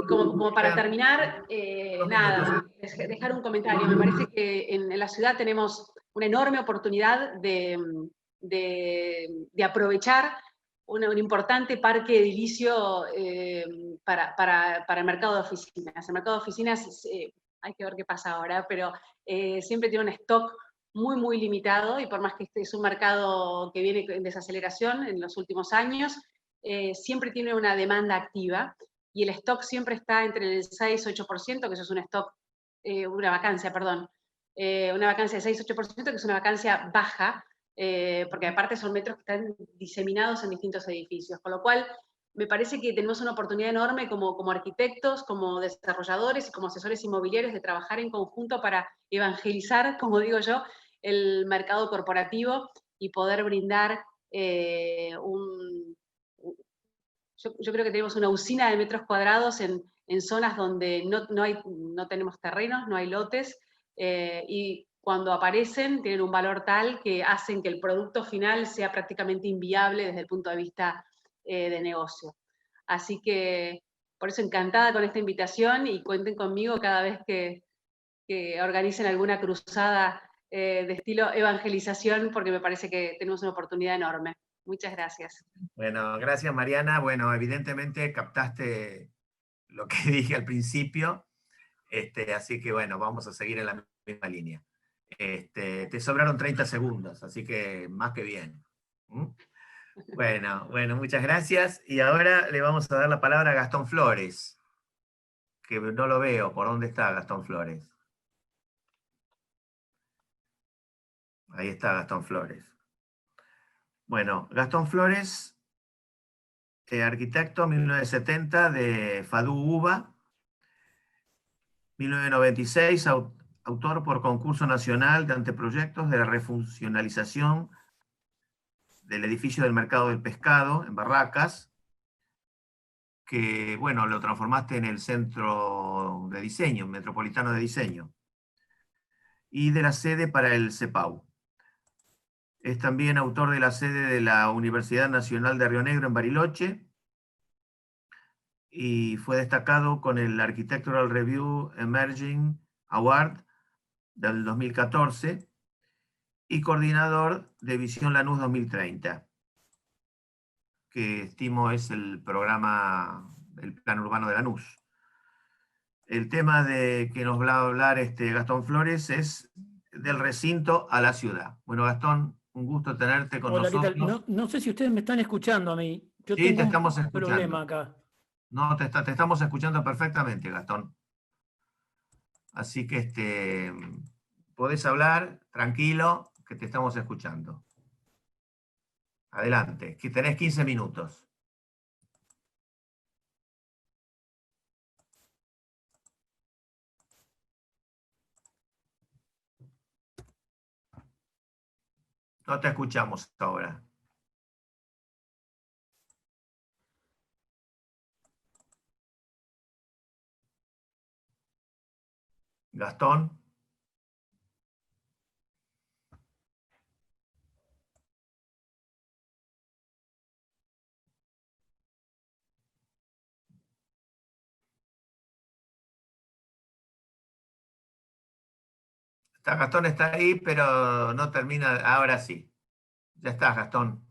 Speaker 3: como para terminar, nada, dejar un comentario. Me parece que en la ciudad tenemos una enorme oportunidad de aprovechar un importante parque edilicio para el mercado de oficinas. El mercado de oficinas, hay que ver qué pasa ahora, pero siempre tiene un stock muy, muy limitado, y por más que este es un mercado que viene en desaceleración en los últimos años, siempre tiene una demanda activa, y el stock siempre está entre el 6-8%, que eso es un stock, una vacancia, perdón, una vacancia de 6-8%, que es una vacancia baja, porque aparte son metros que están diseminados en distintos edificios, con lo cual me parece que tenemos una oportunidad enorme como arquitectos, como desarrolladores y como asesores inmobiliarios de trabajar en conjunto para evangelizar, como digo yo, el mercado corporativo y poder brindar yo creo que tenemos una usina de metros cuadrados en zonas donde no tenemos terrenos, no hay lotes, y cuando aparecen tienen un valor tal que hacen que el producto final sea prácticamente inviable desde el punto de vista de negocio. Así que, por eso encantada con esta invitación, y cuenten conmigo cada vez que organicen alguna cruzada de estilo evangelización, porque me parece que tenemos una oportunidad enorme. Muchas gracias.
Speaker 1: Bueno, gracias, Mariana. Bueno, evidentemente captaste lo que dije al principio, así que bueno, vamos a seguir en la misma línea. Te sobraron 30 segundos, así que más que bien. ¿Mm? Bueno, muchas gracias. Y ahora le vamos a dar la palabra a Gastón Flores, que no lo veo. ¿Por dónde está Gastón Flores? Ahí está Gastón Flores. Bueno, Gastón Flores, arquitecto 1970 de Fadú Uva, 1996, autor por concurso nacional de anteproyectos de la refuncionalización del edificio del Mercado del Pescado en Barracas, que, bueno, lo transformaste en el Centro de Diseño, Metropolitano de Diseño, y de la sede para el CEPAU. Es también autor de la sede de la Universidad Nacional de Río Negro en Bariloche, y fue destacado con el Architectural Review Emerging Award del 2014, y coordinador de Visión Lanús 2030, que estimo es el programa del Plan Urbano de Lanús. El tema de que nos va a hablar Gastón Flores es del recinto a la ciudad. Bueno, Gastón, un gusto tenerte con
Speaker 4: Hola,
Speaker 1: nosotros.
Speaker 4: ¿qué tal? No sé si ustedes me están escuchando a mí. Yo
Speaker 1: Sí,
Speaker 4: tengo
Speaker 1: te estamos
Speaker 4: un
Speaker 1: escuchando.
Speaker 4: problema acá.
Speaker 1: No, te estamos escuchando perfectamente, Gastón. Así que podés hablar, tranquilo, que te estamos escuchando. Adelante, que tenés 15 minutos. No te escuchamos ahora. Gastón. Gastón está ahí, pero no termina. Ahora sí. Ya estás, Gastón.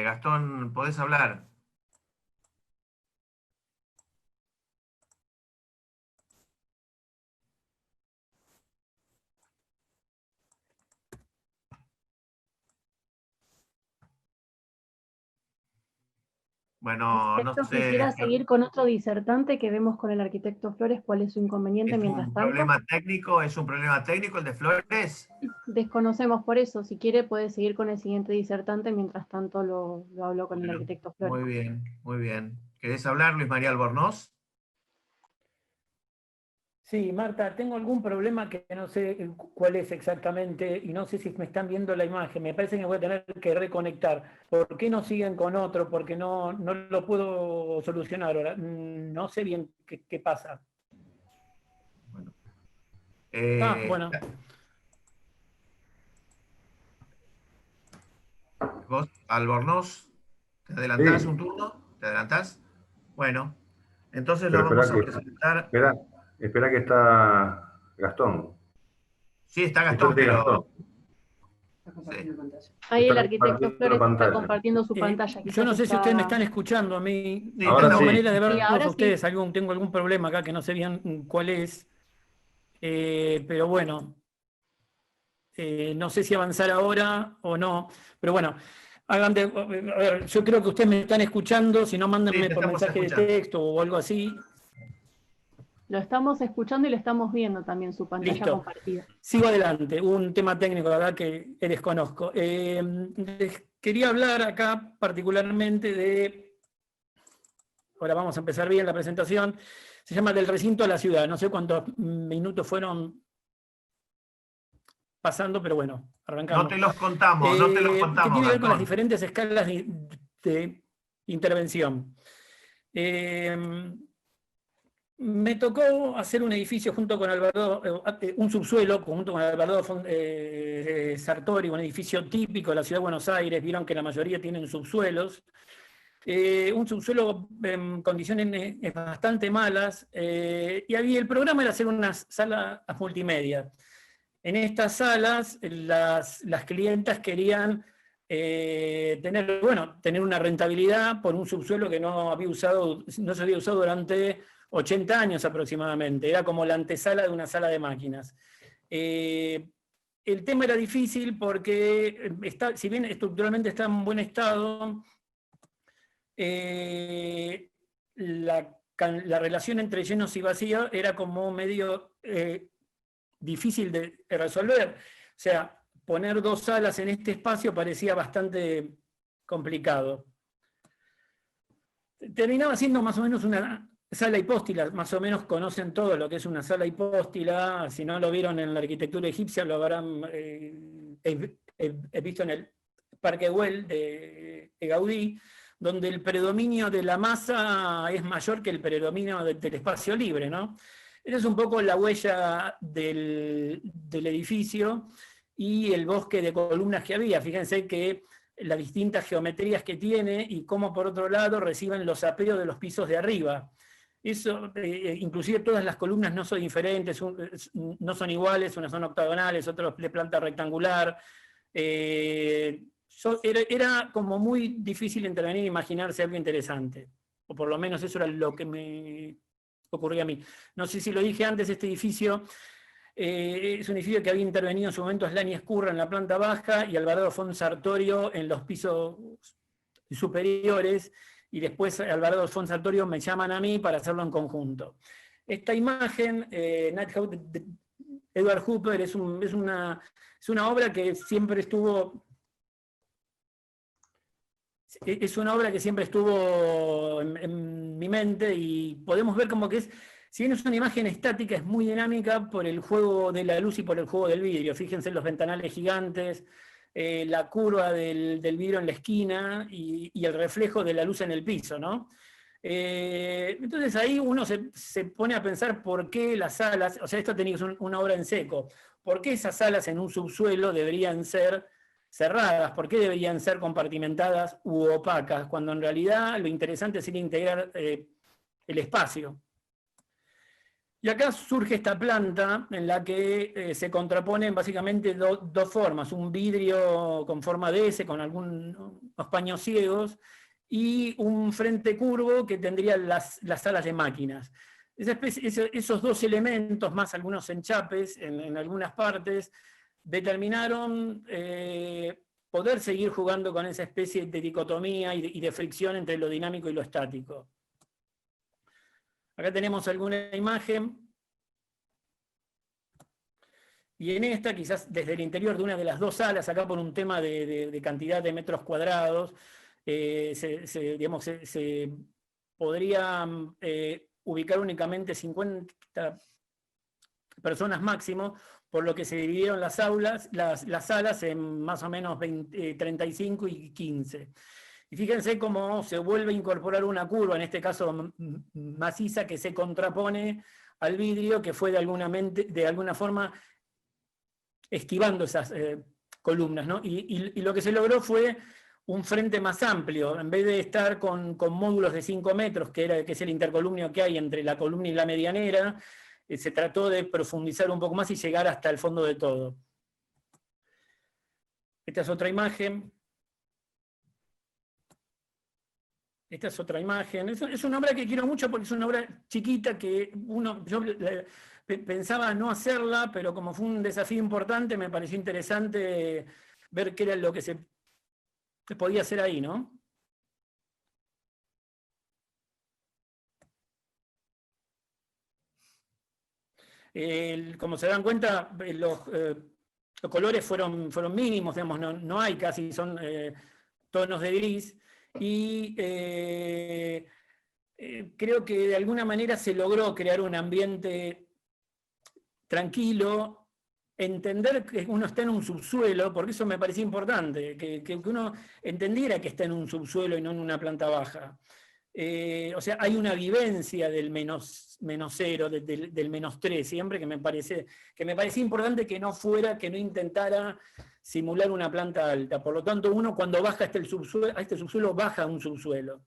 Speaker 1: Gastón, ¿podés hablar? Bueno, no
Speaker 5: Arquitecto,
Speaker 1: sé.
Speaker 5: quisiera seguir con otro disertante que vemos con el arquitecto Flores, cuál es su inconveniente
Speaker 1: ¿Es
Speaker 5: mientras
Speaker 1: un
Speaker 5: tanto.
Speaker 1: problema técnico? ¿Es un problema técnico el de Flores?
Speaker 5: Desconocemos por eso, si quiere puede seguir con el siguiente disertante, mientras tanto lo hablo con el
Speaker 1: Bueno,
Speaker 5: arquitecto Flores.
Speaker 1: muy bien, muy bien. ¿Querés hablar, Luis María Albornoz?
Speaker 4: Sí, Marta, tengo algún problema que no sé cuál es exactamente y no sé si me están viendo la imagen. Me parece que voy a tener que reconectar. ¿Por qué no siguen con otro? Porque no lo puedo solucionar ahora. No sé bien qué pasa.
Speaker 1: Bueno.
Speaker 4: Bueno.
Speaker 1: ¿Vos, Albornoz, te adelantás
Speaker 6: Sí.
Speaker 1: un turno? ¿Te adelantás? Bueno, entonces
Speaker 6: Pero
Speaker 1: lo vamos a presentar.
Speaker 6: Espera que está Gastón.
Speaker 1: Sí, está Gastón,
Speaker 6: Esto es
Speaker 1: pero...
Speaker 6: Gastón.
Speaker 1: Sí.
Speaker 5: Ahí
Speaker 6: Está
Speaker 5: el arquitecto
Speaker 6: compartiendo
Speaker 5: Flores
Speaker 6: la
Speaker 5: está
Speaker 6: pantalla.
Speaker 5: compartiendo su pantalla.
Speaker 4: Yo
Speaker 5: quizás
Speaker 4: no sé si
Speaker 5: está-
Speaker 4: ustedes me están escuchando a mí.
Speaker 1: Sí,
Speaker 6: Ahora
Speaker 4: Tengo
Speaker 6: sí.
Speaker 4: manera de verlos
Speaker 5: ahora
Speaker 4: a ustedes.
Speaker 5: sí.
Speaker 4: Tengo algún problema acá que no sé bien cuál es. Pero bueno, no sé si avanzar ahora o no. Pero bueno, a ver, yo creo que ustedes me están escuchando. Si no,
Speaker 1: Sí,
Speaker 4: mándenme
Speaker 1: te
Speaker 4: por
Speaker 1: estamos
Speaker 4: mensaje de
Speaker 1: escuchando.
Speaker 4: texto o algo así.
Speaker 5: Lo estamos escuchando y lo estamos viendo también, su pantalla
Speaker 4: Listo.
Speaker 5: compartida.
Speaker 4: Sigo adelante, un tema técnico, la verdad, que desconozco. Les quería hablar acá particularmente de, ahora vamos a empezar bien la presentación, se llama Del recinto a la ciudad. No sé cuántos minutos fueron pasando, pero bueno, arrancamos.
Speaker 1: No te los contamos,
Speaker 4: Que tiene que ver con las
Speaker 1: Gastón.
Speaker 4: diferentes escalas de intervención. Me tocó hacer un edificio junto con Alberto, un subsuelo junto con Alberto Sartori, un edificio típico de la ciudad de Buenos Aires. Vieron que la mayoría tienen subsuelos. un subsuelo en condiciones bastante malas, y el programa era hacer unas salas multimedia. En estas salas, las clientas querían tener una rentabilidad por un subsuelo que no se había usado durante 80 años aproximadamente. Era como la antesala de una sala de máquinas. El tema era difícil porque, si bien estructuralmente está en buen estado, la relación entre llenos y vacíos era como medio difícil de resolver. O sea, poner dos salas en este espacio parecía bastante complicado. Terminaba siendo más o menos una sala hipóstila, más o menos conocen todo lo que es una sala hipóstila, si no lo vieron en la arquitectura egipcia, lo habrán visto en el Parque Güell de Gaudí, donde el predominio de la masa es mayor que el predominio del espacio libre, ¿no? Esa es un poco la huella del edificio y el bosque de columnas que había. Fíjense que las distintas geometrías que tiene y cómo por otro lado reciben los apeos de los pisos de arriba. Eso, inclusive todas las columnas no son diferentes, no son iguales, unas son octagonales, otras de planta rectangular. Era como muy difícil intervenir e imaginarse algo interesante, o por lo menos eso era lo que me ocurría a mí. No sé si lo dije antes, este edificio es un edificio que había intervenido en su momento Slani Escurra en la planta baja y Alvarado Fonsartorio en los pisos superiores, y después Alvarado Fonsartorio me llaman a mí para hacerlo en conjunto. Esta imagen, Edward Hooper, es una obra que siempre estuvo... Es una obra que siempre estuvo en mi mente, y podemos ver como que es, si bien es una imagen estática, es muy dinámica por el juego de la luz y por el juego del vidrio. Fíjense los ventanales gigantes, la curva del vidrio en la esquina y el reflejo de la luz en el piso, ¿no? Entonces ahí uno se pone a pensar por qué las salas, o sea, esto tenía que ser una obra en seco, por qué esas salas en un subsuelo deberían ser cerradas, por qué deberían ser compartimentadas u opacas, cuando en realidad lo interesante sería integrar el espacio. Y acá surge esta planta en la que se contraponen básicamente dos formas, un vidrio con forma de S, con algunos paños ciegos, y un frente curvo que tendría las salas de máquinas. Esos dos elementos, más algunos enchapes en algunas partes, determinaron poder seguir jugando con esa especie de dicotomía y de fricción entre lo dinámico y lo estático. Acá tenemos alguna imagen, y en esta, quizás desde el interior de una de las dos salas, acá por un tema de cantidad de metros cuadrados, se podría ubicar únicamente 50 personas máximo, por lo que se dividieron las salas en más o menos 35 y 15. Y fíjense cómo se vuelve a incorporar una curva, en este caso maciza, que se contrapone al vidrio, que fue de alguna forma esquivando esas columnas, ¿no? Y lo que se logró fue un frente más amplio, en vez de estar con módulos de 5 metros, que es el intercolumnio que hay entre la columna y la medianera, se trató de profundizar un poco más y llegar hasta el fondo de todo. Esta es otra imagen. Esta es otra imagen. Es una obra que quiero mucho porque es una obra chiquita que yo pensaba no hacerla, pero como fue un desafío importante, me pareció interesante ver qué era lo que se podía hacer ahí, ¿no? Como se dan cuenta, los colores fueron mínimos, digamos, no hay casi, son tonos de gris, y creo que de alguna manera se logró crear un ambiente tranquilo, entender que uno está en un subsuelo, porque eso me parecía importante, que uno entendiera que está en un subsuelo y no en una planta baja. O sea, hay una vivencia del menos cero, del menos 3, siempre, que me parecía importante que no intentara simular una planta alta. Por lo tanto, uno cuando baja a este subsuelo, baja a un subsuelo.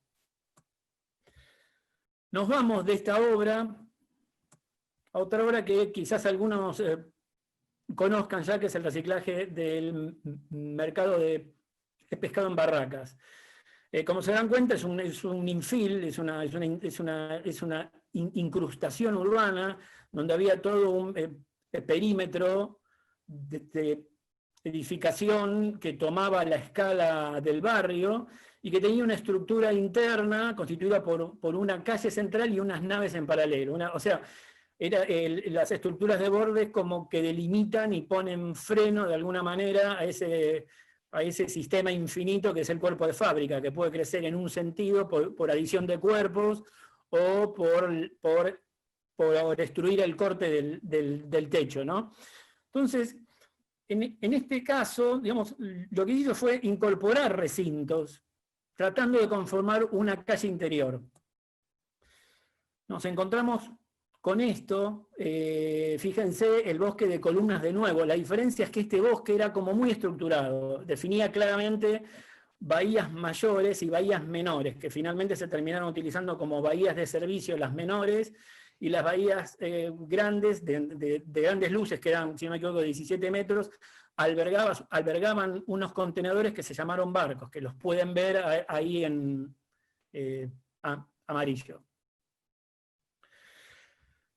Speaker 4: Nos vamos de esta obra a otra obra que quizás algunos conozcan ya, que es el reciclaje del mercado de pescado en barracas. Como se dan cuenta, es un infill, es una incrustación urbana, donde había todo un perímetro de edificación que tomaba la escala del barrio y que tenía una estructura interna constituida por una calle central y unas naves en paralelo. O sea, las estructuras de bordes como que delimitan y ponen freno de alguna manera a ese sistema infinito que es el cuerpo de fábrica, que puede crecer en un sentido por adición de cuerpos o por destruir el corte del techo, ¿no? Entonces, en este caso, digamos, lo que hizo fue incorporar recintos, tratando de conformar una calle interior. Nos encontramos con esto, fíjense el bosque de columnas de nuevo. La diferencia es que este bosque era como muy estructurado, definía claramente bahías mayores y bahías menores, que finalmente se terminaron utilizando como bahías de servicio las menores, y las bahías grandes, de grandes luces, que eran, si no me equivoco, 17 metros, albergaban unos contenedores que se llamaron barcos, que los pueden ver ahí en amarillo.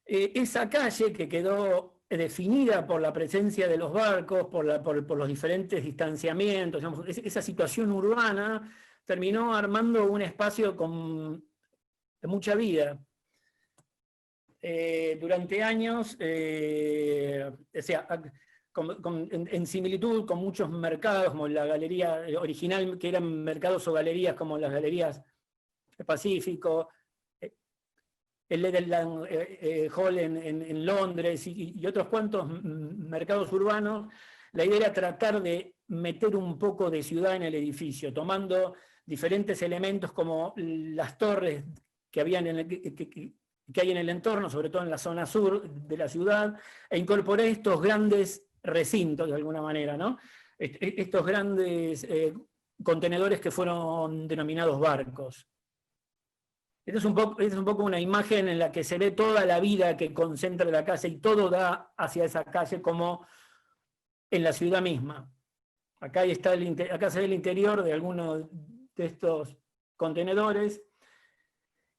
Speaker 4: Esa calle que quedó definida por la presencia de los barcos, por los diferentes distanciamientos, digamos, esa situación urbana, terminó armando un espacio de mucha vida. Durante años, o sea, en similitud con muchos mercados, como la galería original, que eran mercados o galerías como las galerías Pacífico, el Netherland Hall en Londres y otros cuantos mercados urbanos, la idea era tratar de meter un poco de ciudad en el edificio, tomando diferentes elementos como las torres que hay en el entorno, sobre todo en la zona sur de la ciudad, e incorporar estos grandes recintos de alguna manera, ¿no? Estos grandes contenedores que fueron denominados barcos. Esta es un poco una imagen en la que se ve toda la vida que concentra la calle y todo da hacia esa calle como en la ciudad misma. Acá se ve el interior de algunos de estos contenedores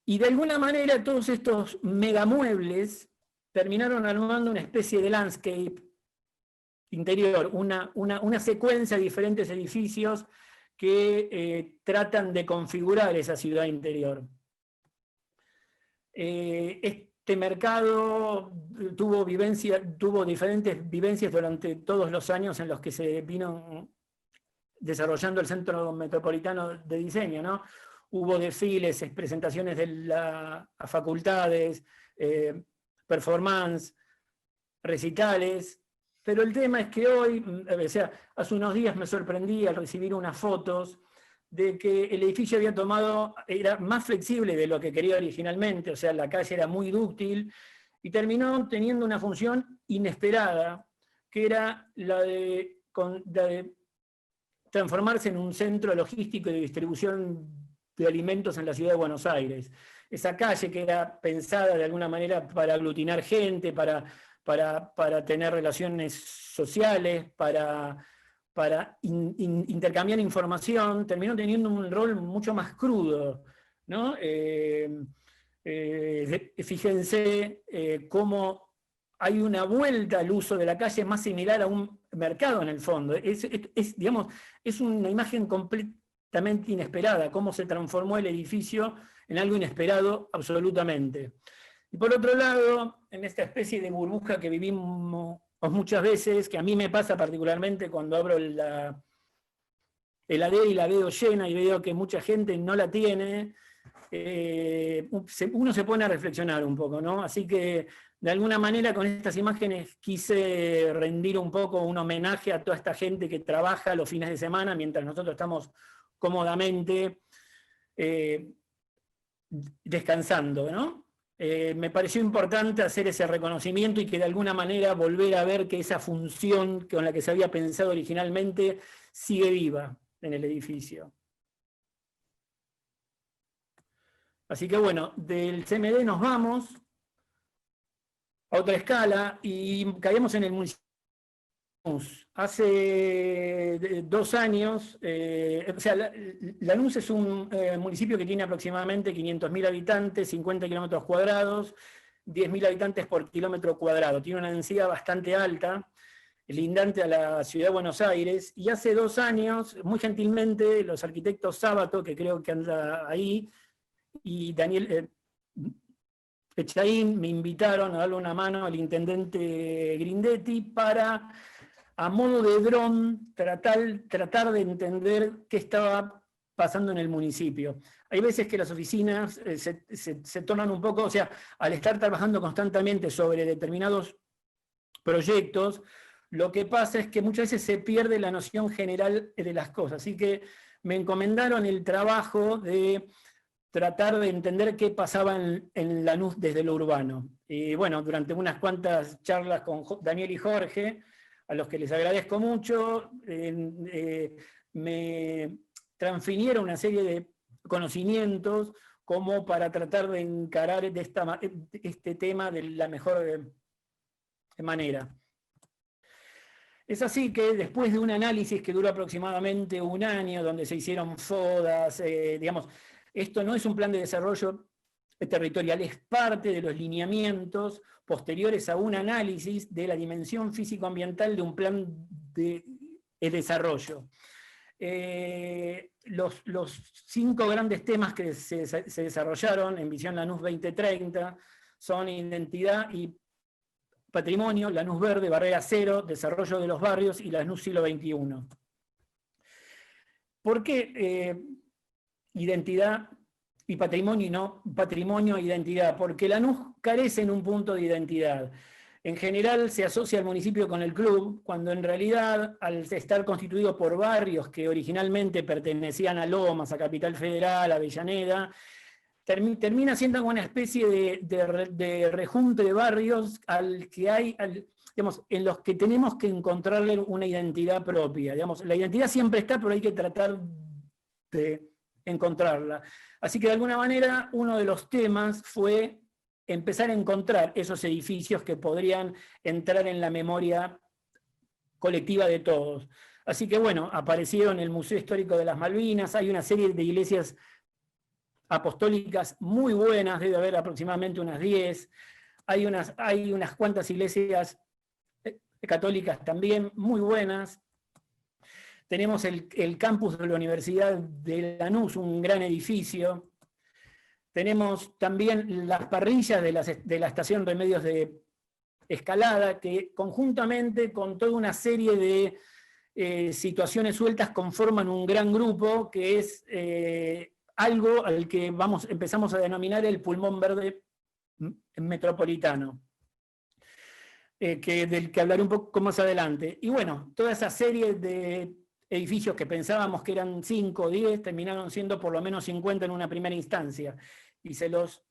Speaker 4: y de alguna manera todos estos megamuebles terminaron armando una especie de landscape interior, una secuencia de diferentes edificios que tratan de configurar esa ciudad interior. Este mercado tuvo diferentes vivencias durante todos los años en los que se vino desarrollando el Centro Metropolitano de Diseño, ¿no? Hubo desfiles, presentaciones de las facultades, performance, recitales, pero el tema es que hoy, o sea, hace unos días me sorprendí al recibir unas fotos de que el edificio era más flexible de lo que quería originalmente, o sea, la calle era muy dúctil, y terminó teniendo una función inesperada, que era la de transformarse en un centro logístico y de distribución de alimentos en la ciudad de Buenos Aires. Esa calle que era pensada de alguna manera para aglutinar gente, para tener relaciones sociales, para intercambiar información, terminó teniendo un rol mucho más crudo, ¿no? Fíjense cómo hay una vuelta al uso de la calle más similar a un mercado en el fondo. Digamos, es una imagen completamente inesperada, cómo se transformó el edificio en algo inesperado absolutamente. Y por otro lado, en esta especie de burbuja que vivimos muchas veces, que a mí me pasa particularmente cuando abro el AD y la veo llena y veo que mucha gente no la tiene, uno se pone a reflexionar un poco, ¿no? Así que de alguna manera con estas imágenes quise rendir un poco un homenaje a toda esta gente que trabaja los fines de semana mientras nosotros estamos cómodamente descansando, ¿no? Me pareció importante hacer ese reconocimiento y que de alguna manera volver a ver que esa función con la que se había pensado originalmente sigue viva en el edificio. Así que bueno, del CMD nos vamos a otra escala y caímos en el municipio. Hace 2 años, o sea, Lanús es un municipio que tiene aproximadamente 500.000 habitantes, 50 kilómetros cuadrados, 10.000 habitantes por kilómetro cuadrado. Tiene una densidad bastante alta, lindante a la ciudad de Buenos Aires, y hace 2 años, muy gentilmente, los arquitectos Sábato, que creo que anda ahí, y Daniel Echaín me invitaron a darle una mano al intendente Grindetti para, a modo de dron, tratar de entender qué estaba pasando en el municipio. Hay veces que las oficinas se tornan un poco, o sea, al estar trabajando constantemente sobre determinados proyectos, lo que pasa es que muchas veces se pierde la noción general de las cosas. Así que me encomendaron el trabajo de tratar de entender qué pasaba en Lanús desde lo urbano. Y bueno, durante unas cuantas charlas con Daniel y Jorge, a los que les agradezco mucho, me transfirieron una serie de conocimientos como para tratar de encarar este tema de la mejor manera. Es así que después de un análisis que duró aproximadamente 1 año, donde se hicieron fodas, digamos, esto no es un plan de desarrollo territorial, es parte de los lineamientos posteriores a un análisis de la dimensión físico-ambiental de un plan de desarrollo. Los 5 grandes temas que se desarrollaron en Visión Lanús 2030 son identidad y patrimonio, Lanús Verde, Barrera Cero, desarrollo de los barrios y Lanús Siglo XXI. ¿Por qué identidad y patrimonio y no patrimonio e identidad? Porque Lanús carece en un punto de identidad. En general se asocia al municipio con el club, cuando en realidad, al estar constituido por barrios que originalmente pertenecían a Lomas, a Capital Federal, a Avellaneda, termina siendo una especie de rejunte de barrios digamos, en los que tenemos que encontrarle una identidad propia. Digamos, la identidad siempre está, pero hay que tratar de encontrarla. Así que de alguna manera uno de los temas fue empezar a encontrar esos edificios que podrían entrar en la memoria colectiva de todos. Así que bueno, aparecieron el Museo Histórico de las Malvinas, hay una serie de iglesias apostólicas muy buenas, debe haber aproximadamente unas 10, hay unas cuantas iglesias católicas también muy buenas. Tenemos el campus de la Universidad de Lanús, un gran edificio. Tenemos también las parrillas de la estación Remedios de Escalada, que conjuntamente con toda una serie de situaciones sueltas conforman un gran grupo que es algo al que empezamos a denominar el pulmón verde metropolitano, del que hablaré un poco más adelante. Y bueno, toda esa serie de edificios que pensábamos que eran 5 o 10, terminaron siendo por lo menos 50 en una primera instancia, y se los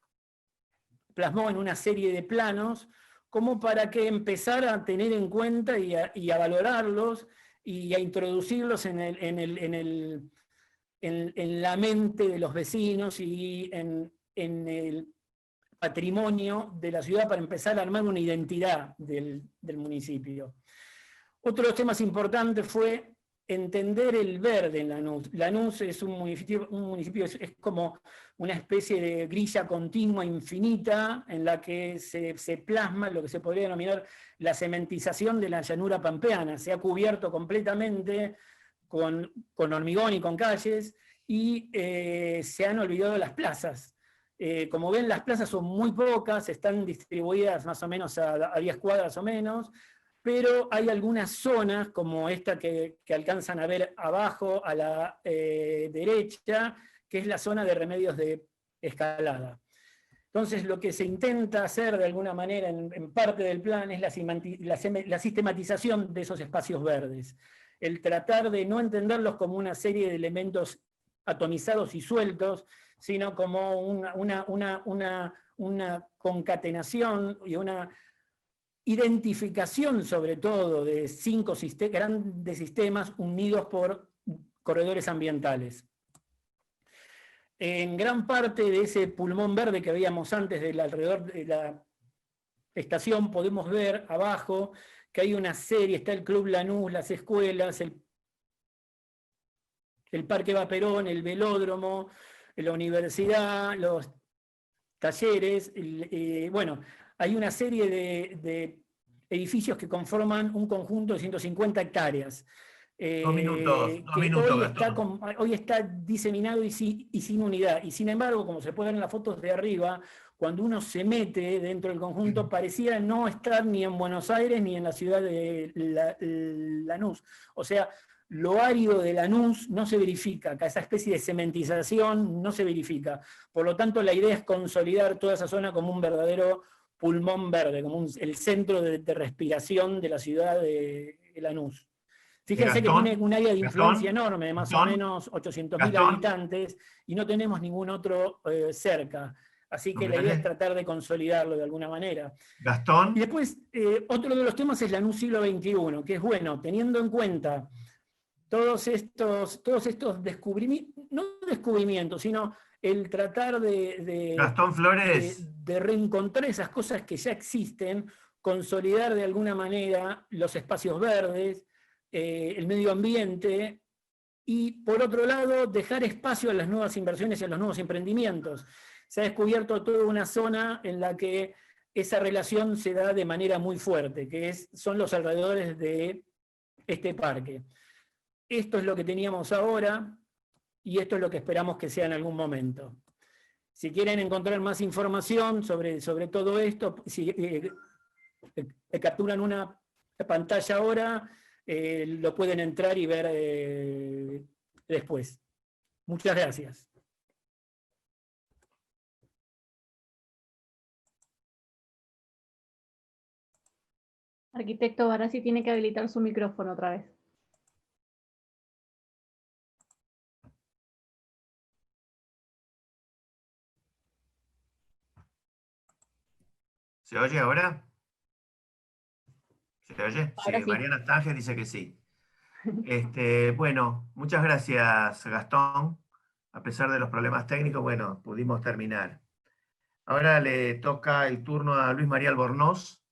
Speaker 4: plasmó en una serie de planos, como para que empezara a tener en cuenta y a valorarlos, y a introducirlos en la mente de los vecinos y en el patrimonio de la ciudad, para empezar a armar una identidad del municipio. Otro de los temas importantes fue entender el verde en Lanús. Lanús es un municipio es como una especie de grilla continua infinita en la que se plasma lo que se podría denominar la cementización de la llanura pampeana. Se ha cubierto completamente con hormigón y con calles, y se han olvidado las plazas. Como ven, las plazas son muy pocas, están distribuidas más o menos a 10 cuadras o menos, pero hay algunas zonas, como esta que alcanzan a ver abajo a la derecha, que es la zona de Remedios de Escalada. Entonces, lo que se intenta hacer de alguna manera en parte del plan es la sistematización de esos espacios verdes. El tratar de no entenderlos como una serie de elementos atomizados y sueltos, sino como una concatenación y una identificación, sobre todo, de 5 grandes sistemas unidos por corredores ambientales. en gran parte de ese pulmón verde que veíamos antes alrededor de la estación, podemos ver abajo que hay una serie, está el Club Lanús, las escuelas, el Parque Vaperón, el velódromo, la universidad, los talleres, bueno, hay una serie de edificios que conforman un conjunto de 150 hectáreas.
Speaker 1: 2 minutos,
Speaker 4: Que
Speaker 1: Gastón.
Speaker 4: hoy está diseminado y sin unidad. Y sin embargo, como se puede ver en las fotos de arriba, cuando uno se mete dentro del conjunto, pareciera no estar ni en Buenos Aires ni en la ciudad de Lanús. O sea, lo árido de Lanús no se verifica, acá esa especie de cementización no se verifica. Por lo tanto, la idea es consolidar toda esa zona como un verdadero pulmón verde, como el centro de respiración de la ciudad de Lanús. Fíjense que tiene un área de influencia enorme, de más o menos 800.000 habitantes, y no tenemos ningún otro cerca. Así que la idea es tratar de consolidarlo de alguna manera.
Speaker 1: Gastón.
Speaker 4: Y después, otro de los temas es Lanús siglo XXI, que es bueno, teniendo en cuenta todos estos descubrimientos, no descubrimientos, sino el tratar
Speaker 1: Gastón Flores.
Speaker 4: de reencontrar esas cosas que ya existen, consolidar de alguna manera los espacios verdes, el medio ambiente, y por otro lado dejar espacio a las nuevas inversiones y a los nuevos emprendimientos. Se ha descubierto toda una zona en la que esa relación se da de manera muy fuerte, que son los alrededores de este parque. Esto es lo que teníamos ahora y esto es lo que esperamos que sea en algún momento. Si quieren encontrar más información sobre todo esto, si capturan una pantalla ahora, lo pueden entrar y ver después. Muchas gracias.
Speaker 5: Arquitecto Barassi tiene que habilitar su micrófono otra vez.
Speaker 1: ¿Se oye ahora? ¿Se oye?
Speaker 5: Ahora
Speaker 1: Sí,
Speaker 5: sí.
Speaker 1: Mariana Stange dice que sí. Bueno, muchas gracias, Gastón. A pesar de los problemas técnicos, bueno, pudimos terminar. Ahora le toca el turno a Luis María Albornoz.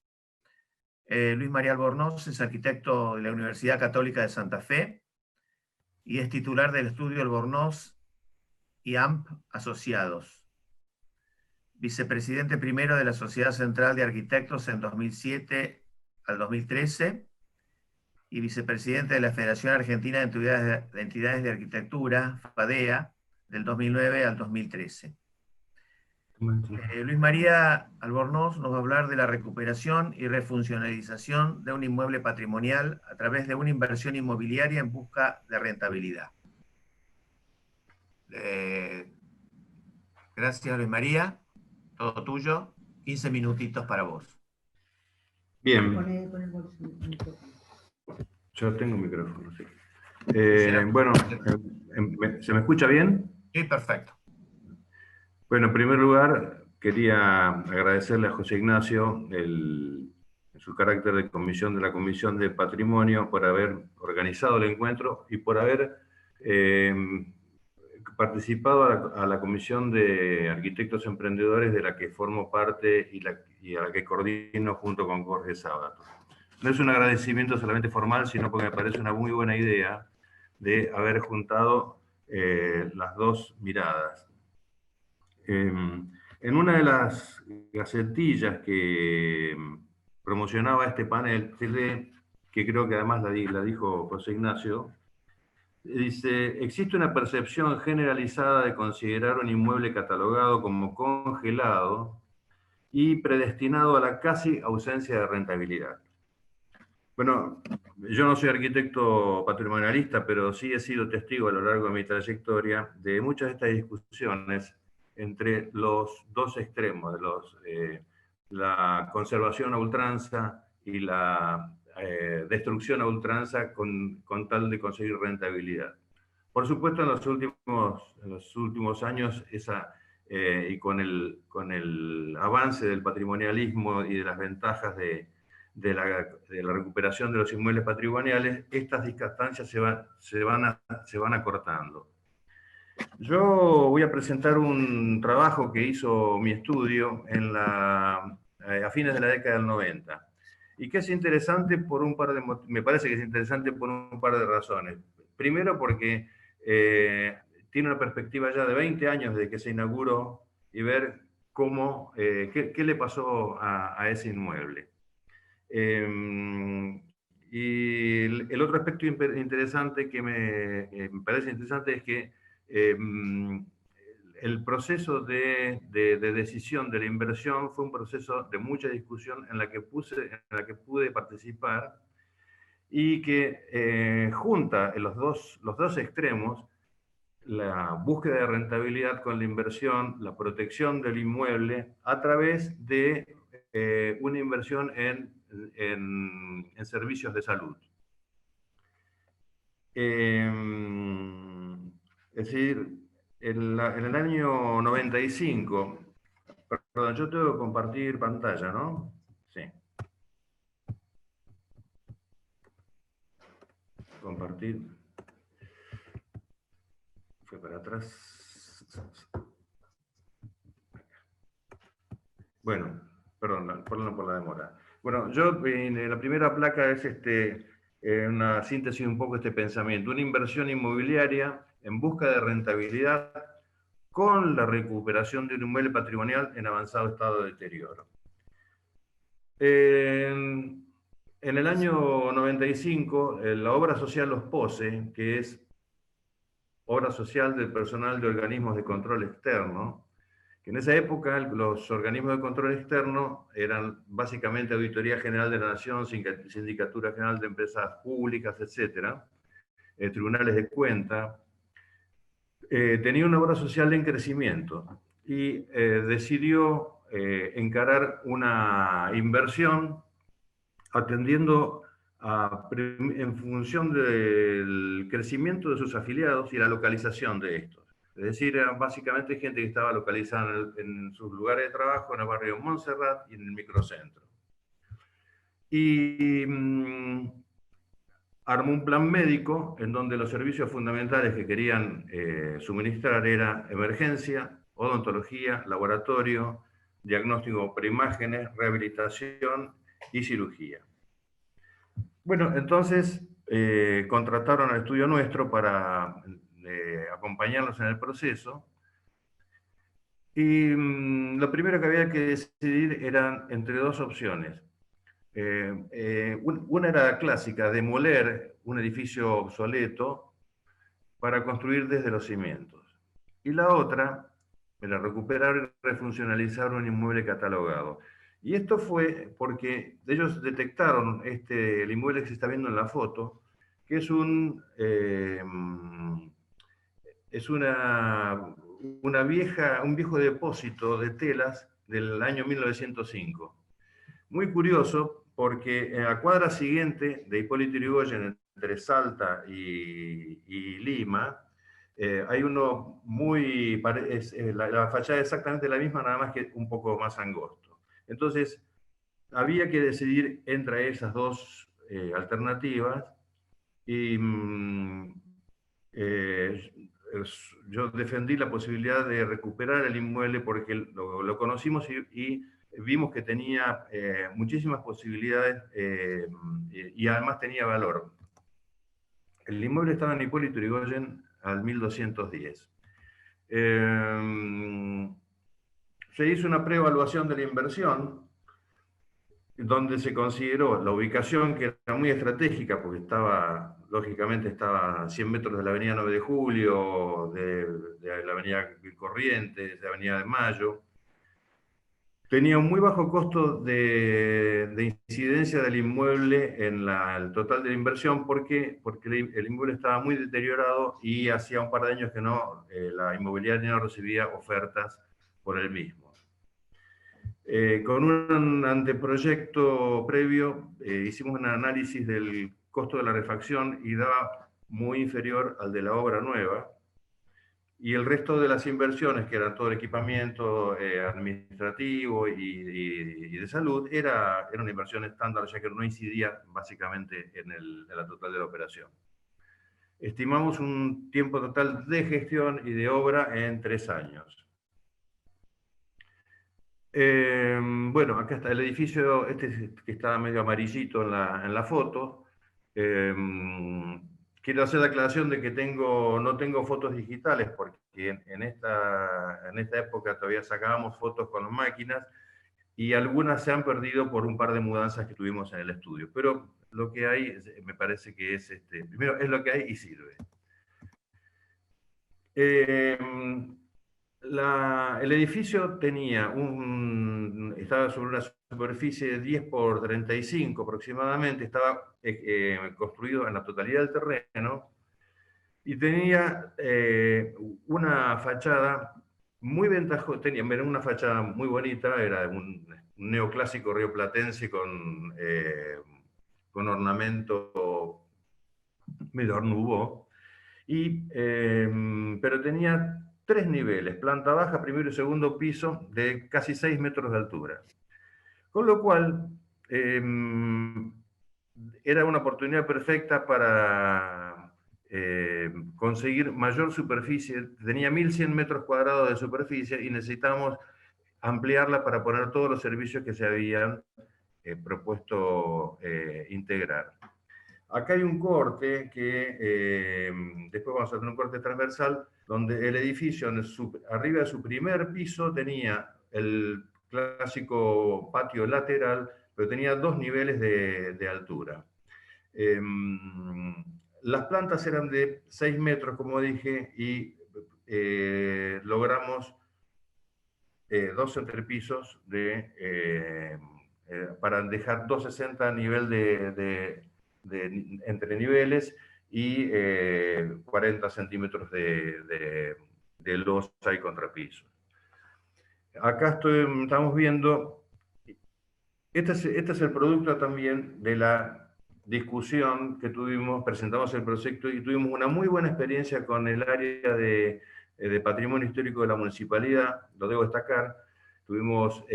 Speaker 1: Luis María Albornoz es arquitecto de la Universidad Católica de Santa Fe y es titular del estudio Albornoz y AMP Asociados. Vicepresidente primero de la Sociedad Central de Arquitectos en 2007 al 2013 y vicepresidente de la Federación Argentina de Entidades de Arquitectura, FADEA, del 2009 al 2013. Luis María Albornoz nos va a hablar de la recuperación y refuncionalización de un inmueble patrimonial a través de una inversión inmobiliaria en busca de rentabilidad. Gracias, Luis María. Todo tuyo. 15 minutitos para vos.
Speaker 6: Bien. Yo tengo micrófono, sí. Bueno, ¿se me escucha bien?
Speaker 1: Sí, perfecto.
Speaker 6: Bueno, en primer lugar, quería agradecerle a José Ignacio en su carácter de comisión de la Comisión de Patrimonio por haber organizado el encuentro y por haber participado a la Comisión de Arquitectos Emprendedores de la que formo parte y a la que coordino junto con Jorge Sábato. No es un agradecimiento solamente formal, sino porque me parece una muy buena idea de haber juntado las dos miradas. En una de las gacetillas que promocionaba este panel, que creo que además la dijo José Ignacio, dice: existe una percepción generalizada de considerar un inmueble catalogado como congelado y predestinado a la casi ausencia de rentabilidad. Bueno, yo no soy arquitecto patrimonialista, pero sí he sido testigo a lo largo de mi trayectoria de muchas de estas discusiones entre los dos extremos, la conservación a ultranza y la destrucción a ultranza con tal de conseguir rentabilidad. Por supuesto, en los últimos años, y con el avance del patrimonialismo y de las ventajas de la recuperación de los inmuebles patrimoniales, estas distancias se van acortando. Yo voy a presentar un trabajo que hizo mi estudio a fines de la década del 90, y que es interesante por un par de me parece que es interesante por un par de razones. Primero porque tiene una perspectiva ya de 20 años desde que se inauguró, y ver qué le pasó a ese inmueble. Y el otro aspecto interesante que me parece interesante es que el proceso de decisión de la inversión fue un proceso de mucha discusión en la que pude participar, y que junta en los dos extremos la búsqueda de rentabilidad con la inversión, la protección del inmueble a través de una inversión en servicios de salud. Es decir, en el año 95, perdón, yo tengo que compartir pantalla, ¿no? Sí. Compartir. Fue para atrás. Bueno, perdón por la demora. Bueno, yo en la primera placa es una síntesis un poco de este pensamiento. Una inversión inmobiliaria en busca de rentabilidad con la recuperación de un inmueble patrimonial en avanzado estado de deterioro. En el año 95, la obra social Los Pose, que es obra social del personal de organismos de control externo, que en esa época los organismos de control externo eran básicamente Auditoría General de la Nación, Sindicatura General de Empresas Públicas, etc., tribunales de cuenta. Tenía una obra social en crecimiento y decidió encarar una inversión atendiendo en función del crecimiento de sus afiliados y la localización de estos. Es decir, eran básicamente gente que estaba localizada en sus lugares de trabajo, en el barrio Montserrat y en el microcentro. Y armó un plan médico en donde los servicios fundamentales que querían suministrar era emergencia, odontología, laboratorio, diagnóstico por imágenes, rehabilitación y cirugía. Bueno, entonces contrataron al estudio nuestro para acompañarlos en el proceso. Y lo primero que había que decidir eran entre dos opciones. Una era clásica, demoler un edificio obsoleto para construir desde los cimientos. Y la otra era recuperar y refuncionalizar un inmueble catalogado. Y esto fue porque ellos detectaron el inmueble que se está viendo en la foto, que es un viejo depósito de telas del año 1905. Muy curioso, porque en la cuadra siguiente de Hipólito Yrigoyen, entre Salta y Lima, hay uno la fachada es exactamente la misma, nada más que un poco más angosto. Entonces, había que decidir entre esas dos alternativas, y yo defendí la posibilidad de recuperar el inmueble porque lo conocimos y vimos que tenía muchísimas posibilidades y además tenía valor. El inmueble estaba en Hipólito Yrigoyen al 1210. Se hizo una preevaluación de la inversión, donde se consideró la ubicación, que era muy estratégica, porque lógicamente estaba a 100 metros de la avenida 9 de Julio, de la avenida Corrientes, de la avenida de Mayo. Tenía un muy bajo costo de incidencia del inmueble en el total de la inversión, porque el inmueble estaba muy deteriorado y hacía un par de años que la inmobiliaria no recibía ofertas por el mismo. Con un anteproyecto previo hicimos un análisis del costo de la refacción y daba muy inferior al de la obra nueva, y el resto de las inversiones, que era todo el equipamiento administrativo y de salud, era una inversión estándar, ya que no incidía básicamente en la total de la operación. Estimamos un tiempo total de gestión y de obra en 3 años. Bueno, acá está el edificio, este que está medio amarillito en la foto. Quiero hacer la aclaración de que no tengo fotos digitales, porque en esta época todavía sacábamos fotos con máquinas, y algunas se han perdido por un par de mudanzas que tuvimos en el estudio. Pero lo que hay, me parece que es, primero, es lo que hay y sirve. El edificio estaba sobre una superficie de 10 por 35 aproximadamente, estaba construido en la totalidad del terreno, y tenía una fachada muy ventajosa, tenía una fachada muy bonita, era un neoclásico rioplatense con ornamento medio Art Nouveau, pero tenía 3 niveles, planta baja, primero y segundo piso, de casi 6 metros de altura. Con lo cual, era una oportunidad perfecta para conseguir mayor superficie. Tenía 1.100 metros cuadrados de superficie y necesitábamos ampliarla para poner todos los servicios que se habían propuesto integrar. Acá hay un corte que después vamos a hacer un corte transversal, donde el edificio arriba de su primer piso tenía el clásico patio lateral, pero tenía 2 niveles de altura. Las plantas eran de 6 metros, como dije, y logramos 2 entrepisos para dejar 260 a nivel entre niveles, y 40 centímetros de losa y contrapiso. Acá estamos viendo, este es el producto también de la discusión que tuvimos, presentamos el proyecto y tuvimos una muy buena experiencia con el área de patrimonio histórico de la municipalidad, lo debo destacar. Tuvimos,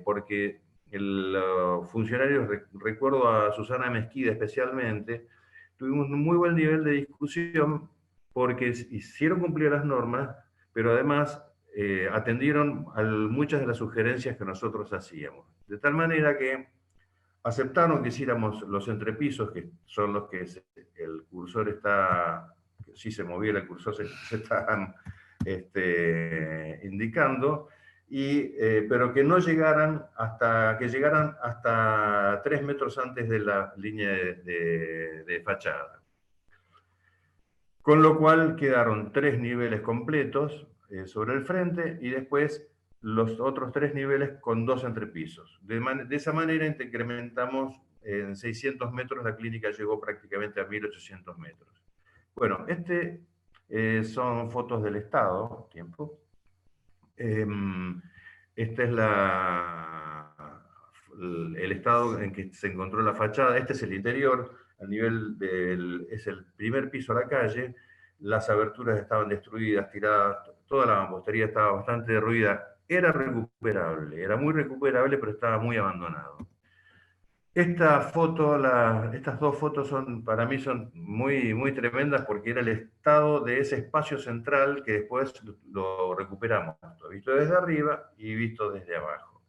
Speaker 6: porque los funcionarios, recuerdo a Susana Mesquida especialmente, tuvimos un muy buen nivel de discusión porque hicieron cumplir las normas, pero además atendieron a muchas de las sugerencias que nosotros hacíamos. De tal manera que aceptaron que hiciéramos los entrepisos, que son los que el cursor está, si se moviera el cursor se están indicando, pero que no llegaran que llegaran hasta 3 metros antes de la línea de fachada. Con lo cual quedaron 3 niveles completos sobre el frente, y después los otros 3 niveles con 2 entrepisos. De esa manera incrementamos en 600 metros, la clínica llegó prácticamente a 1.800 metros. Bueno, son fotos del estado, tiempo. Este es el estado en que se encontró la fachada. Este es el interior, al nivel es el primer piso a la calle. Las aberturas estaban destruidas, tiradas, toda la mampostería estaba bastante derruida. Era recuperable, era muy recuperable, pero estaba muy abandonado. Estas 2 fotos para mí son muy, muy tremendas, porque era el estado de ese espacio central que después lo recuperamos, visto desde arriba y visto desde abajo.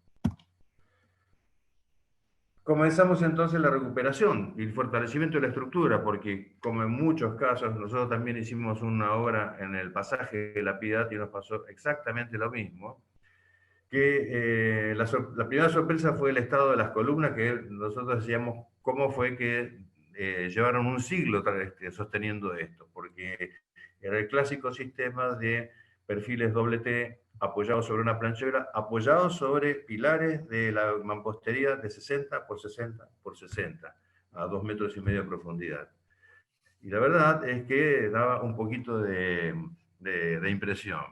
Speaker 6: Comenzamos entonces la recuperación y el fortalecimiento de la estructura, porque como en muchos casos, nosotros también hicimos una obra en el pasaje de la Piedad y nos pasó exactamente lo mismo. Que la primera sorpresa fue el estado de las columnas, que nosotros decíamos cómo fue que llevaron un siglo sosteniendo esto, porque era el clásico sistema de perfiles doble T apoyados sobre una planchera, apoyados sobre pilares de la mampostería de 60 por 60 por 60, a 2,5 metros de profundidad. Y la verdad es que daba un poquito de impresión.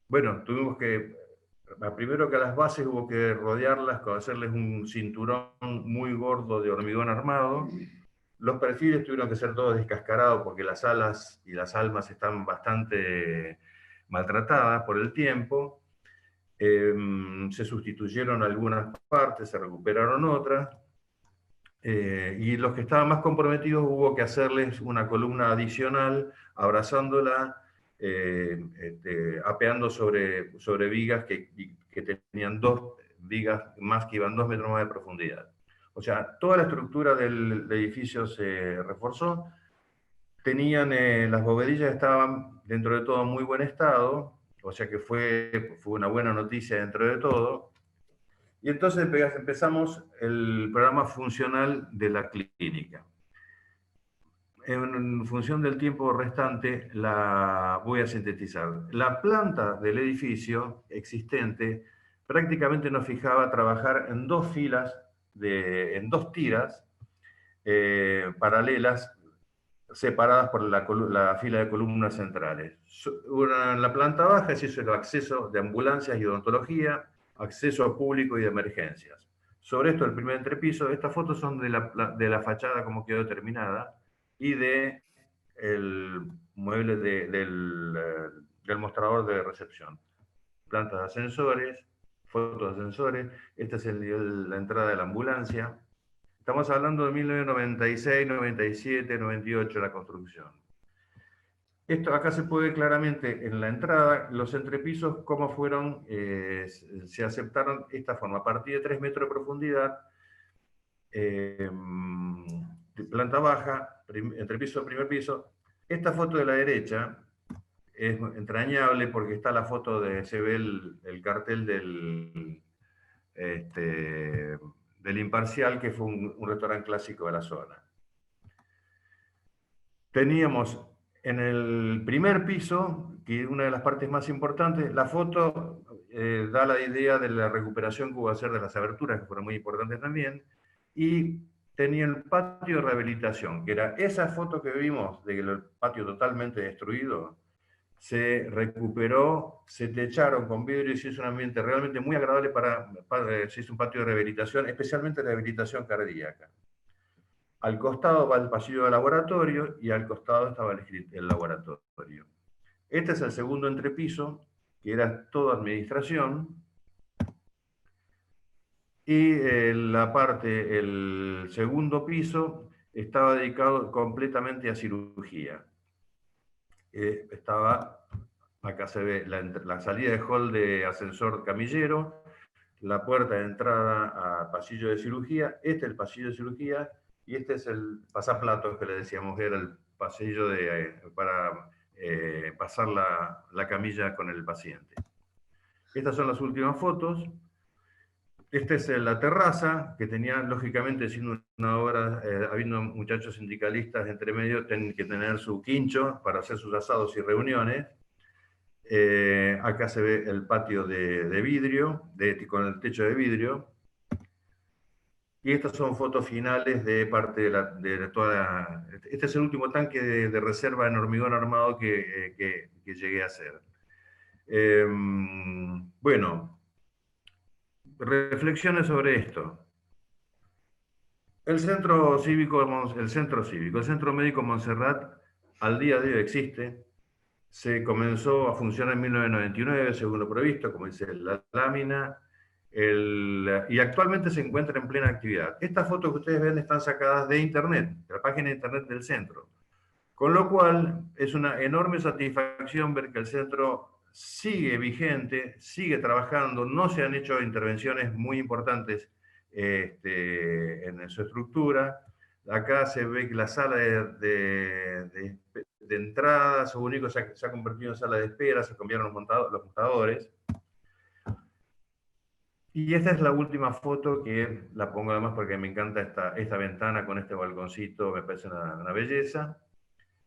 Speaker 6: Bueno, tuvimos que, primero que a las bases hubo que rodearlas, hacerles un cinturón muy gordo de hormigón armado. Los perfiles tuvieron que ser todos descascarados porque las alas y las almas están bastante maltratadas por el tiempo. Se sustituyeron algunas partes, se recuperaron otras. y los que estaban más comprometidos hubo que hacerles una columna adicional, abrazándola, apeando sobre vigas que tenían 2 vigas más que iban 2 metros más de profundidad. O sea, toda la estructura del edificio se reforzó. Tenían, las bovedillas estaban dentro de todo en muy buen estado, o sea que fue una buena noticia dentro de todo. Y entonces empezamos el programa funcional de la clínica. En función del tiempo restante, la voy a sintetizar. La planta del edificio existente prácticamente nos fijaba trabajar en 2 filas, en 2 tiras paralelas, separadas por la fila de columnas centrales. En la planta baja se hizo el acceso de ambulancias y odontología, acceso público y de emergencias. Sobre esto, el primer entrepiso, estas fotos son de la fachada como quedó terminada y de el mueble del mostrador de recepción. Plantas de ascensores, fotos de ascensores, esta es la entrada de la ambulancia. Estamos hablando de 1996, 97, 98 la construcción. Esto acá se puede ver claramente en la entrada, los entrepisos, cómo fueron, se aceptaron esta forma, a partir de 3 metros de profundidad, de planta baja, entrepiso, primer piso. Esta foto de la derecha es entrañable porque está la foto se ve el cartel del Imparcial, que fue un restaurante clásico de la zona. Teníamos en el primer piso, que es una de las partes más importantes, la foto da la idea de la recuperación que hubo a hacer de las aberturas, que fueron muy importantes también, y tenía el patio de rehabilitación, que era esa foto que vimos del patio totalmente destruido, se recuperó, se techaron con vidrio y se hizo un ambiente realmente muy agradable se hizo un patio de rehabilitación, especialmente rehabilitación cardíaca. Al costado va el pasillo de laboratorio y al costado estaba el laboratorio. Este es el segundo entrepiso, que era toda administración. Y el segundo piso estaba dedicado completamente a cirugía. Acá se ve la salida de hall de ascensor camillero, la puerta de entrada a pasillo de cirugía, este es el pasillo de cirugía, y este es el pasaplatos que le decíamos, era el pasillo para pasar la camilla con el paciente. Estas son las últimas fotos. Esta es la terraza, que tenía, lógicamente, siendo una obra, habiendo muchachos sindicalistas entre medio, tienen que tener su quincho para hacer sus asados y reuniones. Acá se ve el patio de vidrio, con el techo de vidrio. Y estas son fotos finales de parte de toda Este es el último tanque de reserva en hormigón armado que llegué a hacer. Bueno, reflexiones sobre esto. El centro médico Montserrat, al día de hoy existe. Se comenzó a funcionar en 1999, según lo previsto, como dice la lámina. Y actualmente se encuentra en plena actividad. Estas fotos que ustedes ven están sacadas de internet, de la página de internet del centro. Con lo cual, es una enorme satisfacción ver que el centro sigue vigente, sigue trabajando, no se han hecho intervenciones muy importantes en su estructura. Acá se ve que la sala de entrada, su único se ha convertido en sala de espera, se cambiaron los mostradores. Y esta es la última foto, que la pongo además porque me encanta esta ventana con este balconcito, me parece una belleza.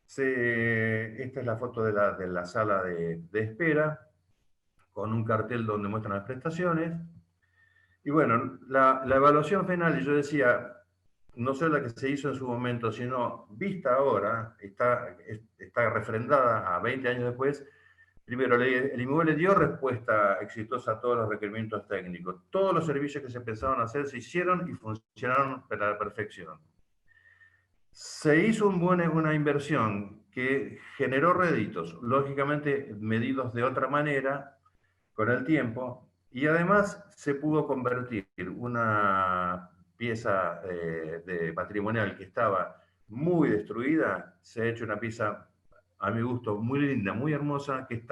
Speaker 6: Esta es la foto de la sala de espera, con un cartel donde muestran las prestaciones. Y bueno, la evaluación final, yo decía, no solo la que se hizo en su momento, sino vista ahora, está refrendada a 20 años después. Primero, el inmueble dio respuesta exitosa a todos los requerimientos técnicos. Todos los servicios que se pensaban hacer se hicieron y funcionaron a la perfección. Se hizo una inversión que generó réditos, lógicamente medidos de otra manera con el tiempo, y además se pudo convertir una pieza patrimonial que estaba muy destruida, se ha hecho una pieza, a mi gusto, muy linda, muy hermosa, que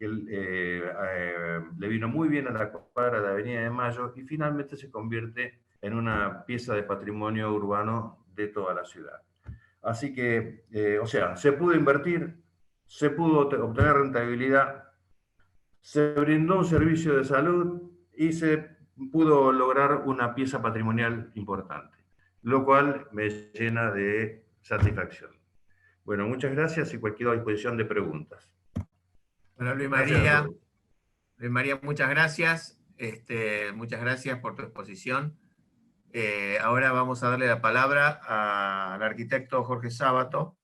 Speaker 6: le vino muy bien a la cuadra de Avenida de Mayo y finalmente se convierte en una pieza de patrimonio urbano de toda la ciudad. Así que, o sea, se pudo invertir, se pudo obtener rentabilidad, se brindó un servicio de salud y se pudo lograr una pieza patrimonial importante, lo cual me llena de satisfacción. Bueno, muchas gracias y cualquier disposición de preguntas.
Speaker 1: Bueno, Luis
Speaker 6: Gracias a
Speaker 1: María,
Speaker 6: todos.
Speaker 1: muchas gracias. Muchas gracias por tu exposición. Ahora vamos a darle la palabra al arquitecto Jorge Sábato.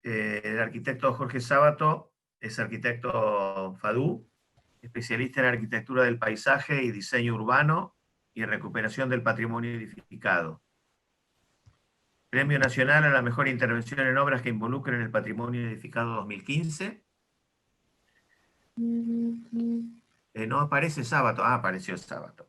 Speaker 1: El arquitecto Jorge Sábato es arquitecto FADU, especialista en arquitectura del paisaje y diseño urbano y recuperación del patrimonio edificado. Premio Nacional a la Mejor Intervención en Obras que Involucren el Patrimonio Edificado 2015. No aparece Sábato. Ah, apareció Sábato.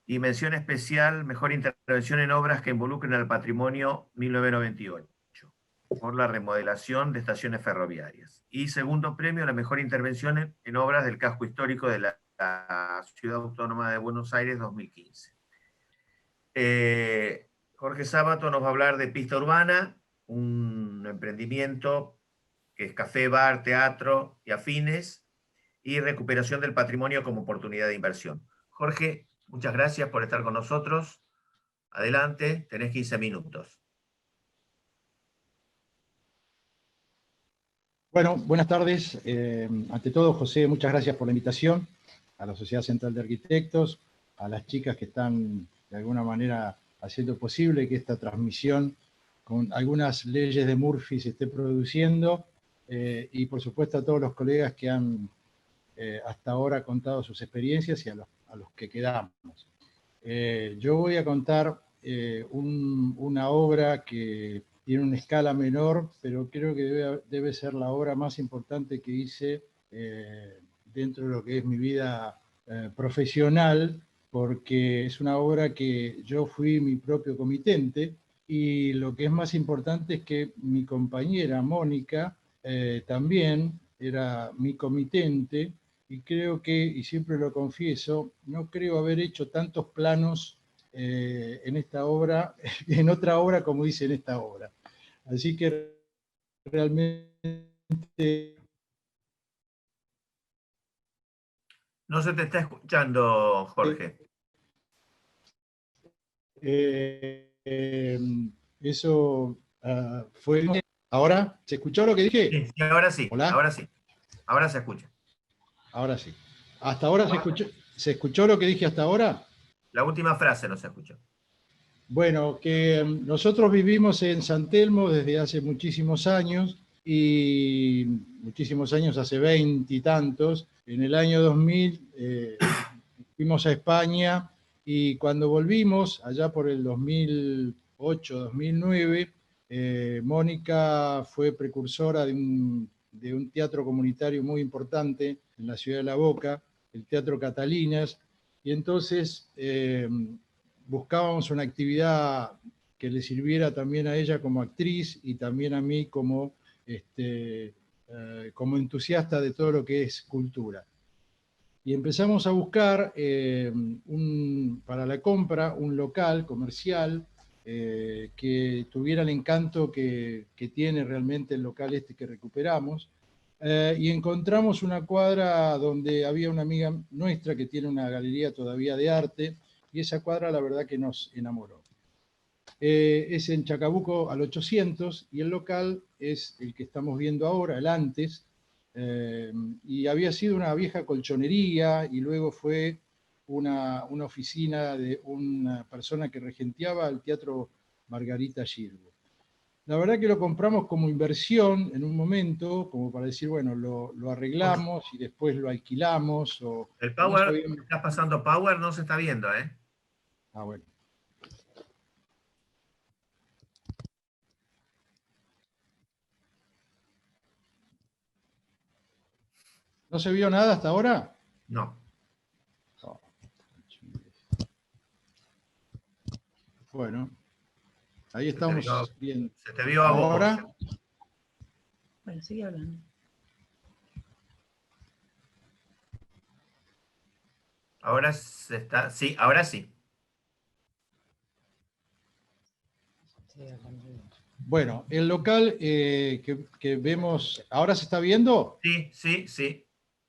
Speaker 1: Y mención especial, Mejor Intervención en Obras que Involucren al Patrimonio 1998, por la remodelación de estaciones ferroviarias. Y segundo premio, la Mejor Intervención en Obras del Casco Histórico de la Ciudad Autónoma de Buenos Aires 2015. Jorge Sábato nos va a hablar de Pista Urbana, un emprendimiento que es café, bar, teatro y afines, y recuperación del patrimonio como oportunidad de inversión. Jorge, muchas gracias por estar con nosotros. Adelante, tenés 15 minutos.
Speaker 7: Bueno, buenas tardes. Ante todo, José, muchas gracias por la invitación a la Sociedad Central de Arquitectos, a las chicas que están de alguna manera haciendo posible que esta transmisión con algunas leyes de Murphy se esté produciendo, y por supuesto a todos los colegas que han hasta ahora contado sus experiencias y a los que quedamos. Yo voy a contar una obra que tiene una escala menor, pero creo que debe ser la obra más importante que hice dentro de lo que es mi vida profesional, porque es una obra que yo fui mi propio comitente, y lo que es más importante es que mi compañera Mónica también era mi comitente, y creo que, y siempre lo confieso, no creo haber hecho tantos planos en esta obra, en otra obra como hice en esta obra. Así que realmente...
Speaker 1: No se te está escuchando, Jorge.
Speaker 7: Eso fue... ¿Ahora? ¿Se escuchó lo que dije?
Speaker 1: Sí, ahora sí.
Speaker 7: ¿Hola?
Speaker 1: Ahora sí. Ahora se escucha.
Speaker 7: Ahora sí. ¿Hasta ahora se escuchó lo que dije hasta ahora?
Speaker 1: La última frase no se escuchó.
Speaker 7: Bueno, que nosotros vivimos en San Telmo desde hace muchísimos años, y muchísimos años, hace 20 y tantos. En el año 2000 fuimos a España, y cuando volvimos, allá por el 2008-2009, Mónica fue precursora de un teatro comunitario muy importante en la ciudad de La Boca, el Teatro Catalinas, y entonces buscábamos una actividad que le sirviera también a ella como actriz y también a mí como entusiasta de todo lo que es cultura. Y empezamos a buscar para la compra un local comercial que tuviera el encanto que tiene realmente el local este que recuperamos. Y encontramos una cuadra donde había una amiga nuestra que tiene una galería todavía de arte, y esa cuadra la verdad que nos enamoró. Es en Chacabuco al 800, y el local es el que estamos viendo ahora, el antes, y había sido una vieja colchonería, y luego fue una oficina de una persona que regenteaba el Teatro Margarita Girbo. La verdad que lo compramos como inversión en un momento, como para decir, bueno, lo arreglamos y después lo alquilamos.
Speaker 1: El Power, estás pasando Power, no se está viendo, ¿eh?
Speaker 7: Ah, bueno. ¿No se vio nada hasta ahora?
Speaker 1: No.
Speaker 7: Bueno, ahí estamos bien.
Speaker 1: Se te vio a vos.
Speaker 7: Ahora,
Speaker 4: Bueno, sigue hablando.
Speaker 1: Ahora se está, sí, ahora sí.
Speaker 7: bueno, el local que vemos, ¿ahora se está viendo?
Speaker 1: Sí, sí, sí.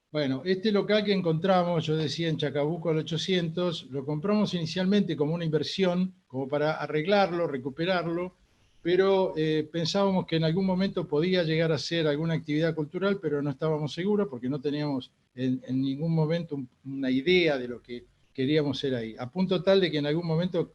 Speaker 7: Bueno, este local que encontramos, yo decía en Chacabuco al 800, lo compramos inicialmente como una inversión, como para arreglarlo, recuperarlo, pero pensábamos que en algún momento podía llegar a ser alguna actividad cultural, pero no estábamos seguros porque no teníamos en ningún momento una idea de lo que queríamos hacer ahí. A punto tal de que en algún momento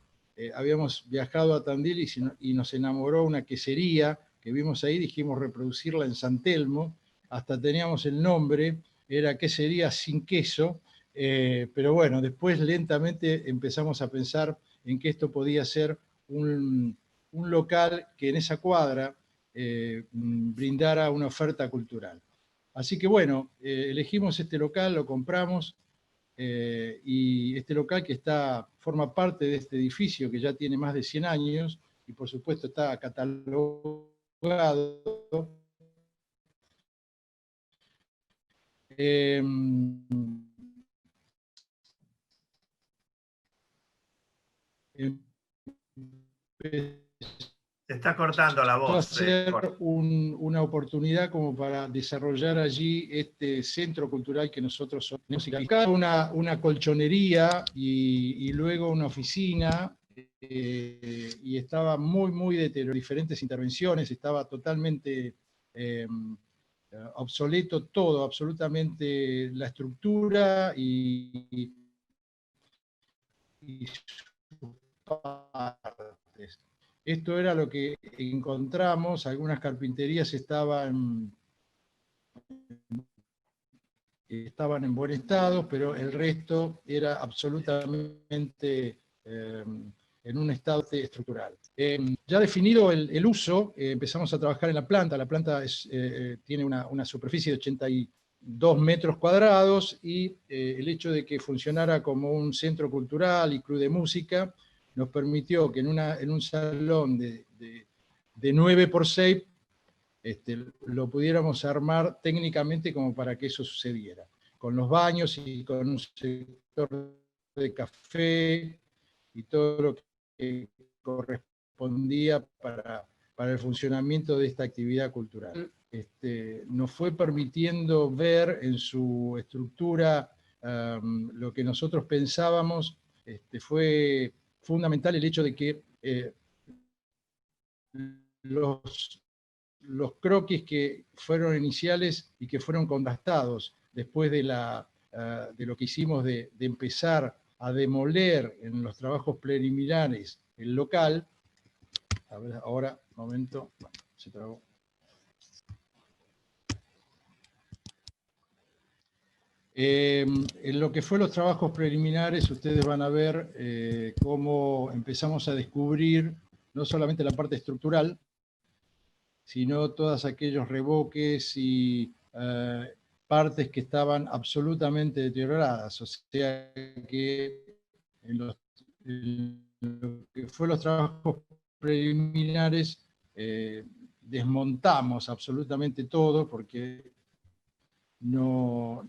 Speaker 7: habíamos viajado a Tandil y nos enamoró una quesería que vimos ahí, dijimos reproducirla en San Telmo, hasta teníamos el nombre, era quesería sin queso, pero bueno, después lentamente empezamos a pensar en que esto podía ser un local que en esa cuadra brindara una oferta cultural. Así que bueno, elegimos este local, lo compramos, y este local que forma parte de este edificio que ya tiene más de 100 años, y por supuesto está catalogado.
Speaker 1: Se está cortando la
Speaker 7: Va a
Speaker 1: voz.
Speaker 7: ser una oportunidad como para desarrollar allí este centro cultural que nosotros tenemos. Una colchonería y luego una oficina, y estaba muy deteriorado, diferentes intervenciones, estaba totalmente obsoleto todo, absolutamente la estructura y sus partes. Esto era lo que encontramos, algunas carpinterías estaban en buen estado, pero el resto era absolutamente en un estado estructural. Ya definido el uso, empezamos a trabajar en la planta. La planta tiene una superficie de 82 metros cuadrados y el hecho de que funcionara como un centro cultural y club de música nos permitió que en un salón de 9x6 lo pudiéramos armar técnicamente como para que eso sucediera, con los baños y con un sector de café y todo lo que correspondía para el funcionamiento de esta actividad cultural. Nos fue permitiendo ver en su estructura lo que nosotros pensábamos. Fue fundamental el hecho de que los croquis que fueron iniciales y que fueron contrastados después de lo que hicimos de empezar a demoler en los trabajos preliminares el local. A ver, ahora, momento, se trabó. En lo que fue los trabajos preliminares, ustedes van a ver cómo empezamos a descubrir no solamente la parte estructural, sino todos aquellos revoques y partes que estaban absolutamente deterioradas. O sea que en lo que fue los trabajos preliminares desmontamos absolutamente todo porque no,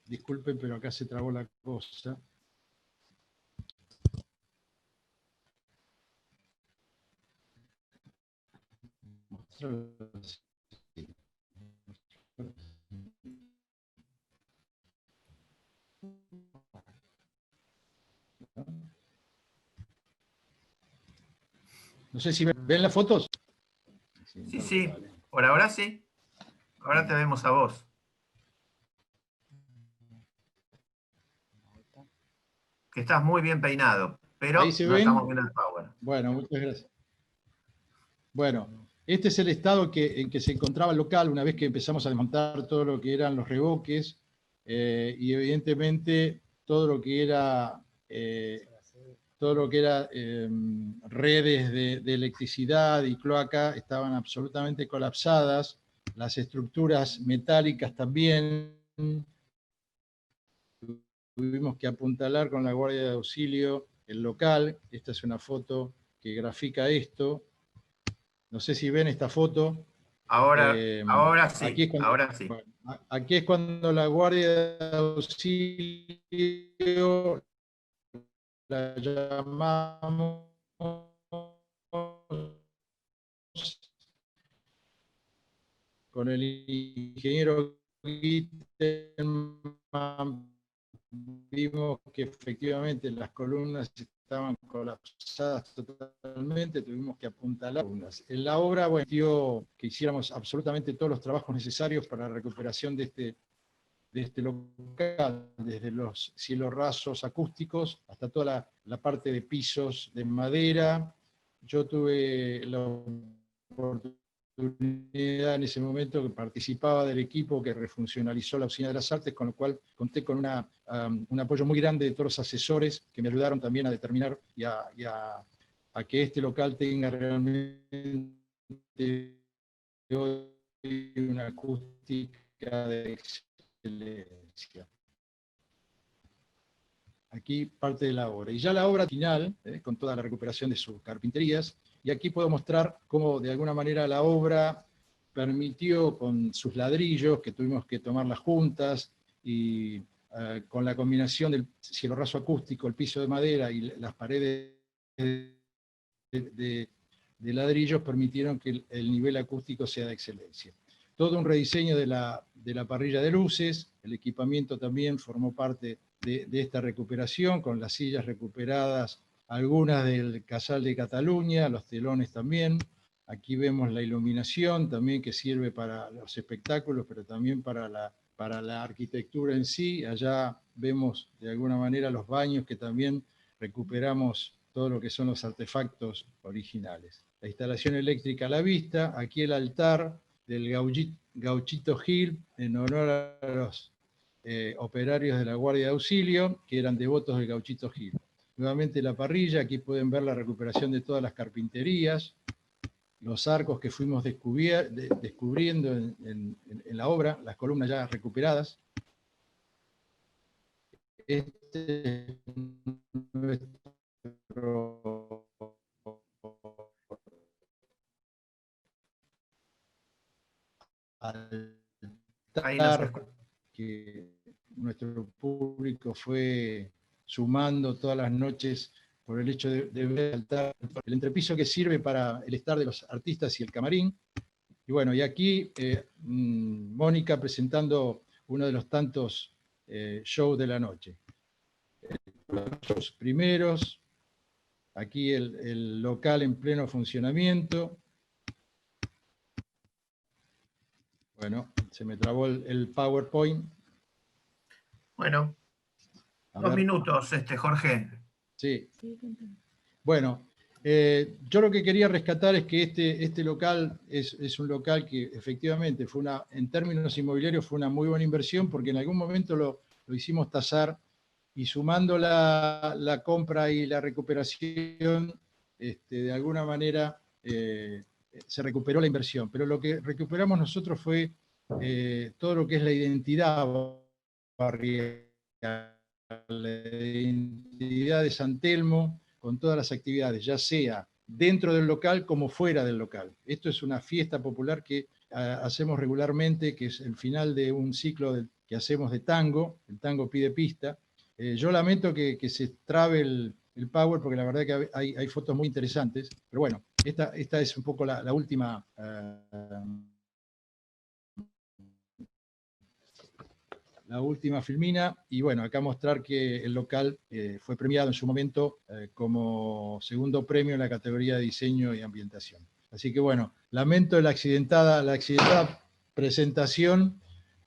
Speaker 7: disculpen, pero acá se trabó la cosa. No sé si ven las fotos.
Speaker 1: Sí, sí, por ahora sí. Ahora te vemos a vos. Que estás muy bien peinado, pero
Speaker 7: Ahí se
Speaker 1: no
Speaker 7: ven.
Speaker 1: estamos viendo el power.
Speaker 7: Bueno, muchas gracias. Bueno, este es el estado en que se encontraba el local una vez que empezamos a desmontar todo lo que eran los revoques y evidentemente todo lo que era redes de electricidad y cloaca estaban absolutamente colapsadas, las estructuras metálicas también. Tuvimos que apuntalar con la guardia de auxilio el local. Esta es una foto que grafica esto. No sé si ven esta foto.
Speaker 1: Ahora sí,
Speaker 7: Aquí es cuando,
Speaker 1: ahora sí.
Speaker 7: bueno, aquí es cuando la guardia de auxilio la llamamos con el ingeniero Gittelman. Vimos que efectivamente las columnas estaban colapsadas totalmente, tuvimos que apuntalar unas. En la obra, bueno, dio que hiciéramos absolutamente todos los trabajos necesarios para la recuperación de este local, desde los cielos rasos acústicos hasta toda la parte de pisos de madera. Yo tuve la oportunidad en ese momento que participaba del equipo que refuncionalizó la Oficina de las Artes, con lo cual conté con un apoyo muy grande de todos los asesores que me ayudaron también a determinar y a que este local tenga realmente hoy una acústica de excelencia. Aquí parte de la obra. Y ya la obra final, con toda la recuperación de sus carpinterías, y aquí puedo mostrar cómo de alguna manera la obra permitió con sus ladrillos, que tuvimos que tomar las juntas, y con la combinación del cielo raso acústico, el piso de madera y las paredes de ladrillos, permitieron que el nivel acústico sea de excelencia. Todo un rediseño de la parrilla de luces, el equipamiento también formó parte de esta recuperación, con las sillas recuperadas, algunas del Casal de Cataluña, los telones también. Aquí vemos la iluminación también, que sirve para los espectáculos, pero también para la arquitectura en sí. Allá vemos de alguna manera los baños, que también recuperamos todo lo que son los artefactos originales. La instalación eléctrica a la vista, aquí el altar del Gauchito Gil, en honor a los operarios de la Guardia de Auxilio, que eran devotos del Gauchito Gil. Nuevamente la parrilla, aquí pueden ver la recuperación de todas las carpinterías, los arcos que fuimos descubriendo en la obra, las columnas ya recuperadas. Este es nuestro altar, que nuestro público fue sumando todas las noches por el hecho de ver el altar, el entrepiso que sirve para el estar de los artistas y el camarín. Y bueno, y aquí Mónica presentando uno de los tantos shows de la noche. Los primeros, aquí el local en pleno funcionamiento. Bueno, se me trabó el PowerPoint.
Speaker 1: Bueno, 2 minutos, Jorge.
Speaker 7: Sí. Bueno, yo lo que quería rescatar es que este local es un local que efectivamente en términos inmobiliarios fue una muy buena inversión, porque en algún momento lo hicimos tasar, y sumando la compra y la recuperación, de alguna manera se recuperó la inversión. Pero lo que recuperamos nosotros fue todo lo que es la identidad barrial, la identidad de San Telmo, con todas las actividades, ya sea dentro del local como fuera del local. Esto es una fiesta popular que hacemos regularmente, que es el final de un ciclo que hacemos de tango, el tango pide pista. Yo lamento que se trabe el Power, porque la verdad que hay fotos muy interesantes, pero bueno, esta es un poco la última filmina, y bueno, acá mostrar que el local fue premiado en su momento como segundo premio en la categoría de diseño y ambientación. Así que bueno, lamento la accidentada presentación,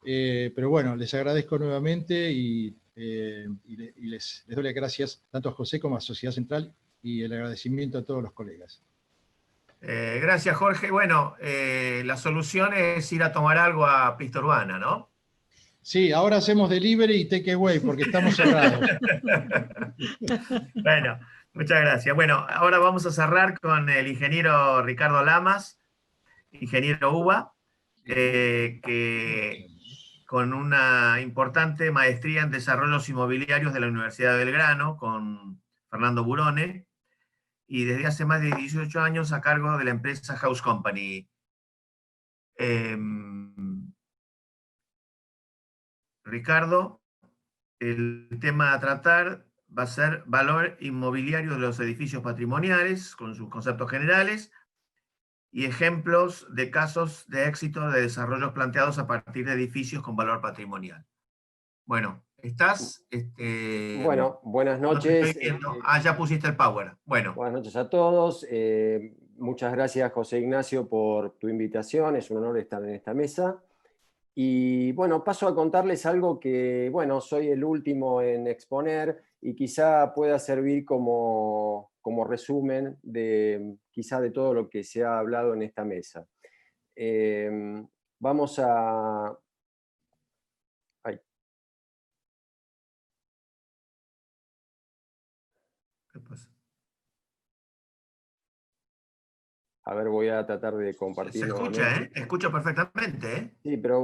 Speaker 7: pero bueno, les agradezco nuevamente y les doy las gracias tanto a José como a Sociedad Central, y el agradecimiento a todos los colegas.
Speaker 1: Gracias, Jorge. Bueno, la solución es ir a tomar algo a Pista Urbana, ¿no?
Speaker 7: Sí, ahora hacemos delivery y takeaway porque estamos cerrados.
Speaker 1: Bueno, muchas gracias. Bueno, ahora vamos a cerrar con el ingeniero Ricardo Lamas, ingeniero UBA, que con una importante maestría en desarrollos inmobiliarios de la Universidad de Belgrano, con Fernando Burone, y desde hace más de 18 años a cargo de la empresa House Company. Ricardo, el tema a tratar va a ser valor inmobiliario de los edificios patrimoniales, con sus conceptos generales, y ejemplos de casos de éxito de desarrollos planteados a partir de edificios con valor patrimonial. Bueno, ¿estás?
Speaker 8: Bueno, buenas
Speaker 1: No te
Speaker 8: noches.
Speaker 1: estoy viendo. Ya pusiste el power. Bueno.
Speaker 8: Buenas noches a todos. Muchas gracias, José Ignacio, por tu invitación. Es un honor estar en esta mesa. Y bueno, paso a contarles algo que, bueno, soy el último en exponer y quizá pueda servir como resumen quizá de todo lo que se ha hablado en esta mesa. Vamos a...
Speaker 1: ¿Qué pasa?
Speaker 8: A ver, voy a tratar de compartir.
Speaker 1: Se escucha, ¿eh? Escucho perfectamente, ¿eh?
Speaker 8: Sí, pero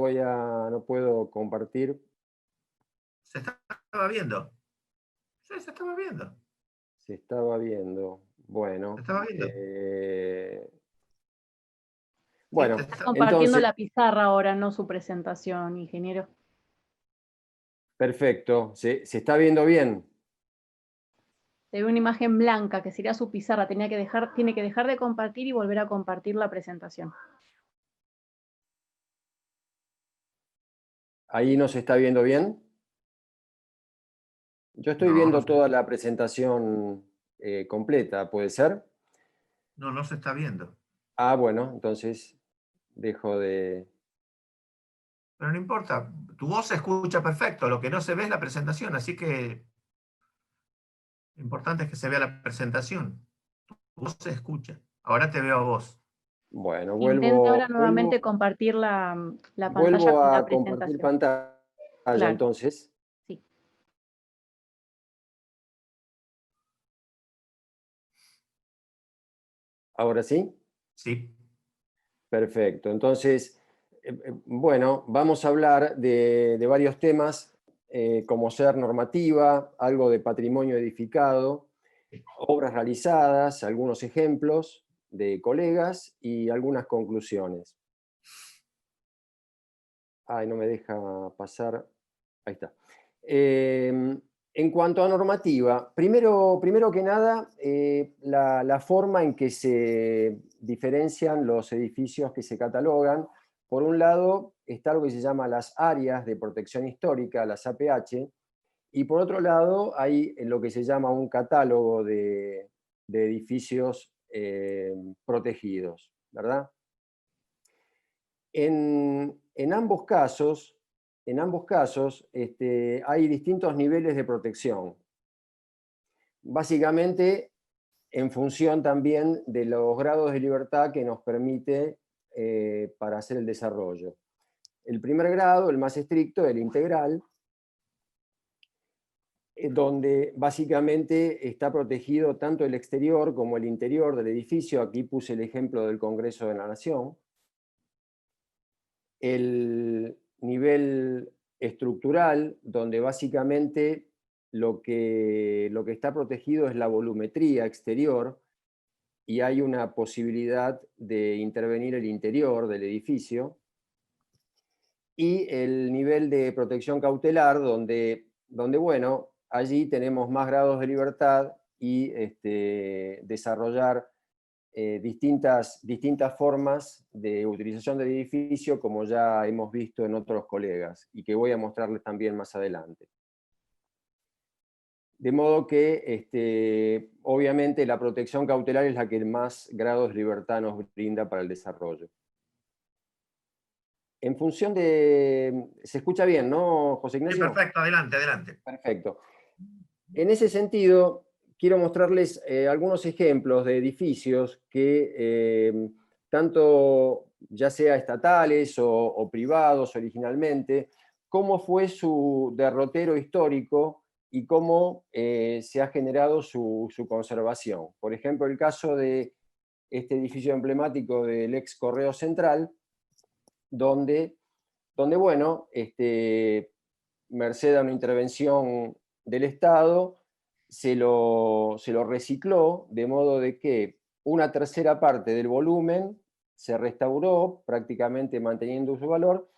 Speaker 8: no puedo compartir.
Speaker 1: Se estaba viendo. Sí, se estaba viendo.
Speaker 8: Se estaba viendo. Bueno.
Speaker 1: Se estaba viendo.
Speaker 8: Bueno,
Speaker 5: está compartiendo
Speaker 8: entonces,
Speaker 5: la pizarra ahora, no su presentación, ingeniero.
Speaker 8: Perfecto. ¿Se está viendo bien?
Speaker 5: Se ve una imagen blanca que sería su pizarra. Tiene que dejar de compartir y volver a compartir la presentación.
Speaker 8: ¿Ahí no se está viendo bien? Yo estoy viendo toda la presentación completa, ¿puede ser?
Speaker 1: No, no se está viendo.
Speaker 8: Ah, bueno, entonces dejo de...
Speaker 1: Pero no importa, tu voz se escucha perfecto, lo que no se ve es la presentación, así que lo importante es que se vea la presentación. Tu voz se escucha. Ahora te veo a vos.
Speaker 8: Bueno,
Speaker 5: Intenta ahora nuevamente compartir la pantalla
Speaker 8: vuelvo
Speaker 5: con la
Speaker 8: a compartir
Speaker 5: presentación.
Speaker 8: pantalla,
Speaker 5: Claro.
Speaker 8: entonces.
Speaker 5: Sí.
Speaker 8: ¿Ahora sí?
Speaker 1: Sí.
Speaker 8: Perfecto. Entonces, bueno, vamos a hablar de varios temas, como ser normativa, algo de patrimonio edificado, obras realizadas, algunos ejemplos de colegas y algunas conclusiones. Ay, no me deja pasar. Ahí está. En cuanto a normativa, primero que nada, la forma en que se diferencian los edificios que se catalogan. Por un lado está lo que se llama las áreas de protección histórica, las APH, y por otro lado hay lo que se llama un catálogo de edificios protegidos, ¿verdad? En ambos casos hay distintos niveles de protección. Básicamente, en función también de los grados de libertad que nos permite para hacer el desarrollo. El primer grado, el más estricto, el integral, donde básicamente está protegido tanto el exterior como el interior del edificio. Aquí puse el ejemplo del Congreso de la Nación. El nivel estructural, donde básicamente lo que está protegido es la volumetría exterior y hay una posibilidad de intervenir el interior del edificio. Y el nivel de protección cautelar, donde bueno, allí tenemos más grados de libertad y desarrollar distintas formas de utilización del edificio, como ya hemos visto en otros colegas, y que voy a mostrarles también más adelante. De modo que, obviamente, la protección cautelar es la que más grados de libertad nos brinda para el desarrollo. En función de... ¿Se escucha bien, no, José Ignacio?
Speaker 1: Sí, perfecto, adelante, adelante.
Speaker 8: Perfecto. En ese sentido, quiero mostrarles algunos ejemplos de edificios que, tanto ya sea estatales o privados originalmente, cómo fue su derrotero histórico y cómo se ha generado su conservación. Por ejemplo, el caso de este edificio emblemático del ex Correo Central, donde bueno, merced a una intervención del Estado, se lo recicló, de modo de que una tercera parte del volumen se restauró, prácticamente manteniendo su valor,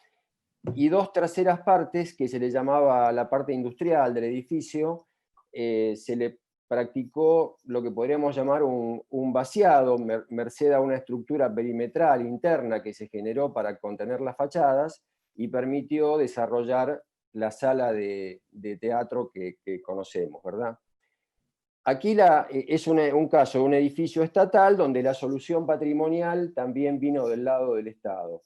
Speaker 8: y 2/3 partes, que se le llamaba la parte industrial del edificio, se le practicó lo que podríamos llamar un vaciado, merced a una estructura perimetral interna que se generó para contener las fachadas, y permitió desarrollar la sala de teatro que conocemos, ¿verdad? Aquí es un caso de un edificio estatal donde la solución patrimonial también vino del lado del Estado.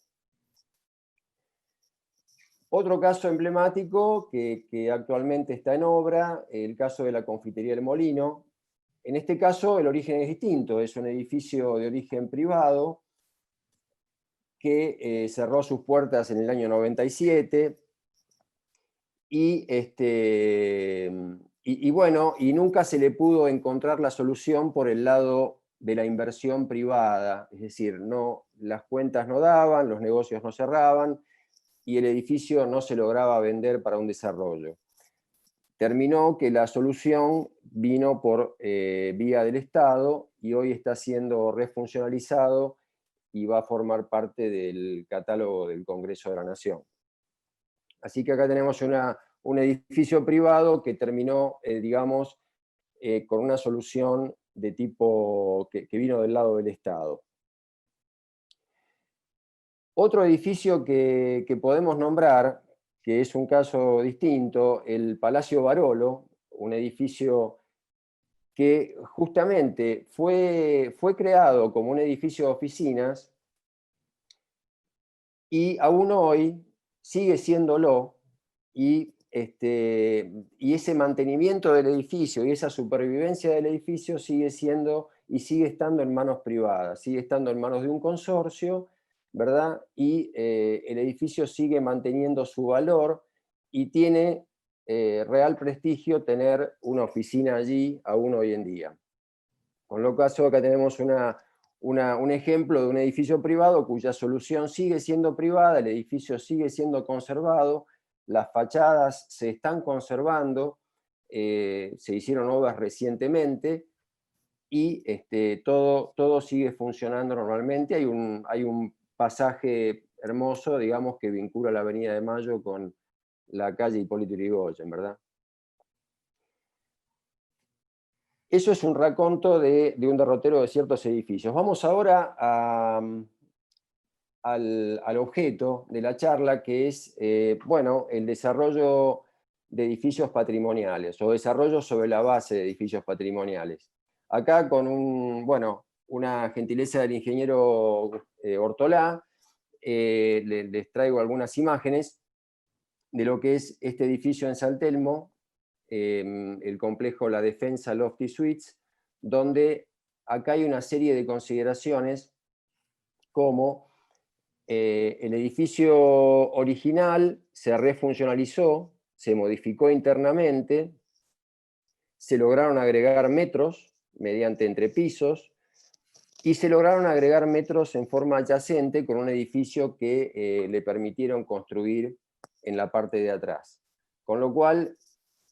Speaker 8: Otro caso emblemático que actualmente está en obra, el caso de la Confitería del Molino. En este caso el origen es distinto, es un edificio de origen privado que cerró sus puertas en el año 97 y bueno, y nunca se le pudo encontrar la solución por el lado de la inversión privada, es decir, las cuentas no daban, los negocios no cerraban, y el edificio no se lograba vender para un desarrollo. Terminó que la solución vino por vía del Estado y hoy está siendo refuncionalizado y va a formar parte del catálogo del Congreso de la Nación. Así que acá tenemos un edificio privado que terminó, digamos, con una solución de tipo que vino del lado del Estado. Otro edificio que podemos nombrar, que es un caso distinto, el Palacio Barolo, un edificio que justamente fue creado como un edificio de oficinas y aún hoy sigue siéndolo, y ese mantenimiento del edificio y esa supervivencia del edificio sigue siendo y sigue estando en manos privadas, sigue estando en manos de un consorcio, ¿verdad? Y el edificio sigue manteniendo su valor y tiene real prestigio tener una oficina allí aún hoy en día. Con lo cual acá tenemos un ejemplo de un edificio privado cuya solución sigue siendo privada, el edificio sigue siendo conservado, las fachadas se están conservando, se hicieron obras recientemente, y todo sigue funcionando normalmente. Hay un pasaje hermoso, digamos, que vincula la Avenida de Mayo con la calle Hipólito Yrigoyen, ¿verdad? Eso es un raconto de un derrotero de ciertos edificios. Vamos ahora al objeto de la charla, que es bueno, el desarrollo de edificios patrimoniales, o desarrollo sobre la base de edificios patrimoniales. Acá con una gentileza del ingeniero Ortolá, les traigo algunas imágenes de lo que es este edificio en San Telmo, el complejo La Defensa Lofty Suites, donde acá hay una serie de consideraciones como el edificio original se refuncionalizó, se modificó internamente, se lograron agregar metros mediante entrepisos, y se lograron agregar metros en forma adyacente con un edificio que le permitieron construir en la parte de atrás. Con lo cual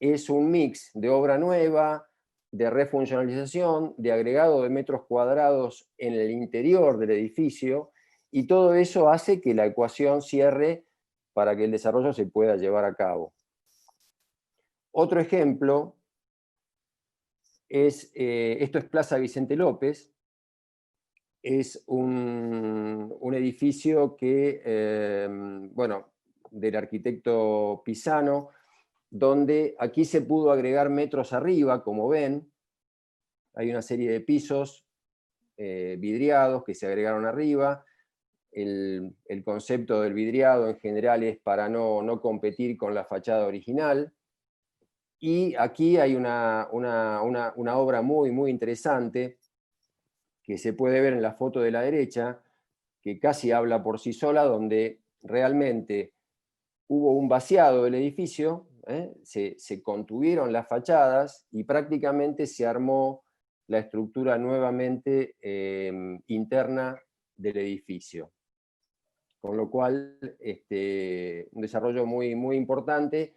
Speaker 8: es un mix de obra nueva, de refuncionalización, de agregado de metros cuadrados en el interior del edificio, y todo eso hace que la ecuación cierre para que el desarrollo se pueda llevar a cabo. Otro ejemplo es, esto es Plaza Vicente López, es un edificio que, bueno, del arquitecto Pisano, donde aquí se pudo agregar metros arriba, como ven. Hay una serie de pisos vidriados que se agregaron arriba. El concepto del vidriado en general es para no competir con la fachada original. Y aquí hay una obra muy interesante que se puede ver en la foto de la derecha, que casi habla por sí sola, donde realmente hubo un vaciado del edificio, se contuvieron las fachadas y prácticamente se armó la estructura nuevamente interna del edificio. Con lo cual, un desarrollo muy importante,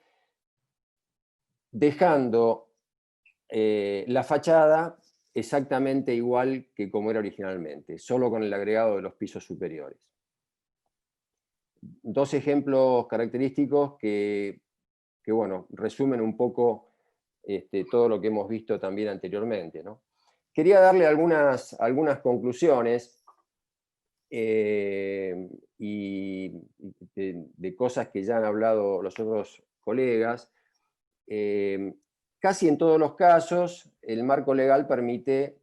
Speaker 8: dejando la fachada exactamente igual que como era originalmente, solo con el agregado de los pisos superiores. Dos ejemplos característicos que bueno, resumen un poco todo lo que hemos visto también anteriormente, ¿no? Quería darle algunas conclusiones y de cosas que ya han hablado los otros colegas. Casi en todos los casos, el marco legal permite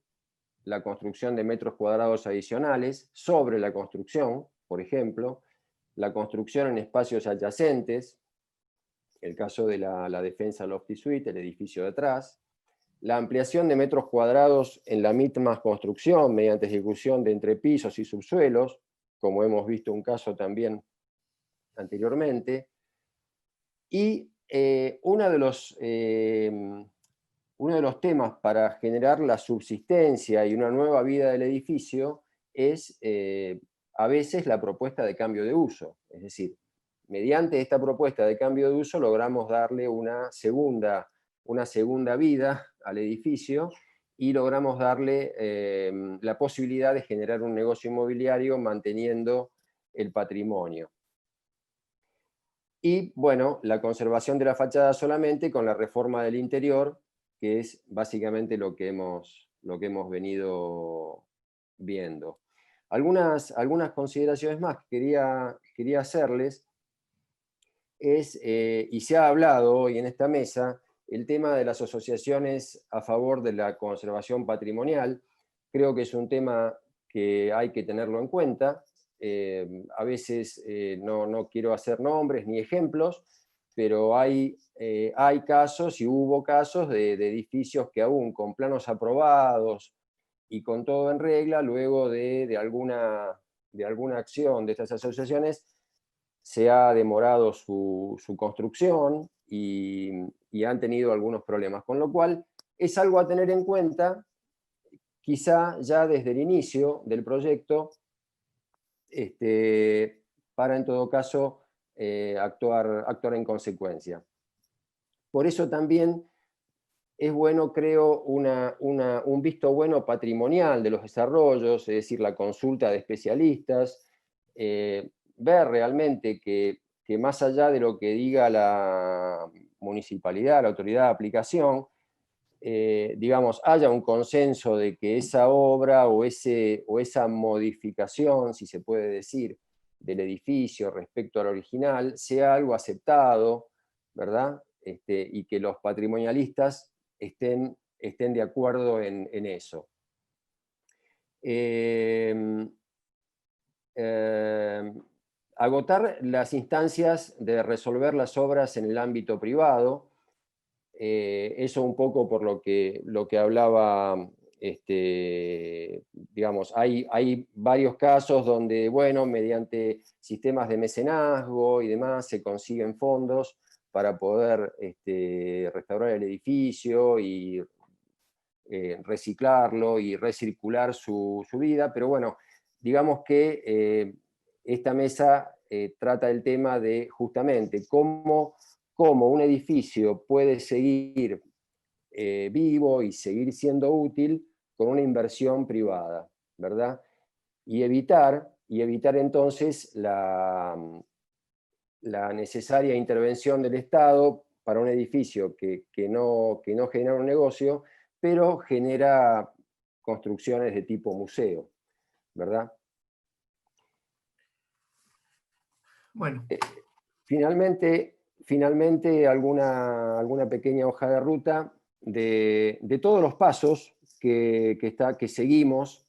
Speaker 8: la construcción de metros cuadrados adicionales sobre la construcción, por ejemplo, la construcción en espacios adyacentes, el caso de la defensa Lofty Suite, el edificio de atrás, la ampliación de metros cuadrados en la misma construcción mediante ejecución de entrepisos y subsuelos, como hemos visto un caso también anteriormente, y uno de los temas para generar la subsistencia y una nueva vida del edificio es a veces la propuesta de cambio de uso. Es decir, mediante esta propuesta de cambio de uso logramos darle una segunda vida al edificio y logramos darle la posibilidad de generar un negocio inmobiliario manteniendo el patrimonio. Y bueno, la conservación de la fachada solamente con la reforma del interior, que es básicamente lo que hemos venido viendo. Algunas consideraciones más que quería hacerles es, y se ha hablado hoy en esta mesa, el tema de las asociaciones a favor de la conservación patrimonial. Creo que es un tema que hay que tenerlo en cuenta. A veces no quiero hacer nombres ni ejemplos, pero hay casos y hubo casos de edificios que aún con planos aprobados y con todo en regla, luego de alguna acción de estas asociaciones, se ha demorado su construcción y han tenido algunos problemas, con lo cual es algo a tener en cuenta, quizá ya desde el inicio del proyecto, para en todo caso actuar en consecuencia. Por eso también es bueno, creo, un visto bueno patrimonial de los desarrollos, es decir, la consulta de especialistas, ver realmente que más allá de lo que diga la municipalidad, la autoridad de aplicación, digamos, haya un consenso de que esa obra o esa modificación, si se puede decir, del edificio respecto al original, sea algo aceptado, ¿verdad? Y que los patrimonialistas estén de acuerdo en eso. Agotar las instancias de resolver las obras en el ámbito privado, eso un poco por lo que hablaba, digamos, hay varios casos donde, bueno, mediante sistemas de mecenazgo y demás se consiguen fondos para poder restaurar el edificio y reciclarlo y recircular su vida, pero bueno, digamos que esta mesa trata el tema de justamente cómo un edificio puede seguir vivo y seguir siendo útil con una inversión privada, ¿verdad? Y evitar entonces la necesaria intervención del Estado para un edificio que no genera un negocio, pero genera construcciones de tipo museo, ¿verdad?
Speaker 1: Bueno.
Speaker 8: Finalmente alguna pequeña hoja de ruta de todos los pasos que seguimos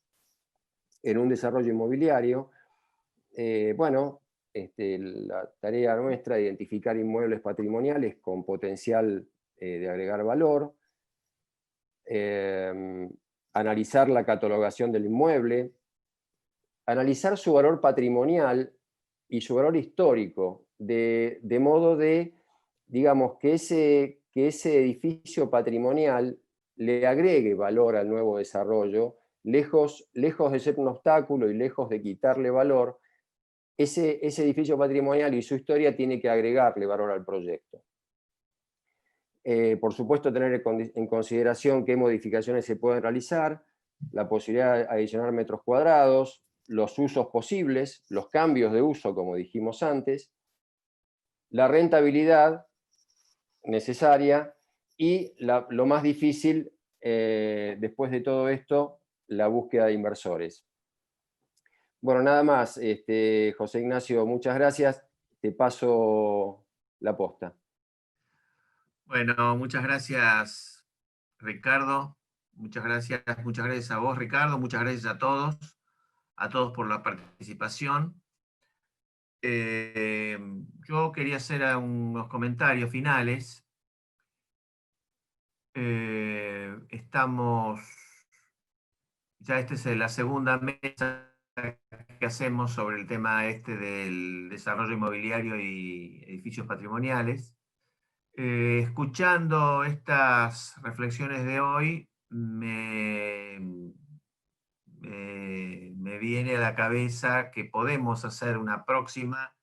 Speaker 8: en un desarrollo inmobiliario. Bueno, la tarea nuestra es identificar inmuebles patrimoniales con potencial de agregar valor, analizar la catalogación del inmueble, analizar su valor patrimonial y su valor histórico, de modo de, digamos, que ese edificio patrimonial le agregue valor al nuevo desarrollo, lejos de ser un obstáculo y lejos de quitarle valor. Ese edificio patrimonial y su historia tiene que agregarle valor al proyecto. por supuesto, tener en consideración qué modificaciones se pueden realizar, la posibilidad de adicionar metros cuadrados, los usos posibles, los cambios de uso, como dijimos antes, la rentabilidad necesaria y lo más difícil, después de todo esto, la búsqueda de inversores. Bueno, nada más, José Ignacio, muchas gracias. Te paso la posta.
Speaker 1: Bueno, muchas gracias, Ricardo. Muchas gracias a vos, Ricardo. Muchas gracias a todos por la participación. Yo quería hacer unos comentarios finales. Ya esta es la segunda mesa que hacemos sobre el tema del desarrollo inmobiliario y edificios patrimoniales. Escuchando estas reflexiones de hoy, me viene a la cabeza que podemos hacer una próxima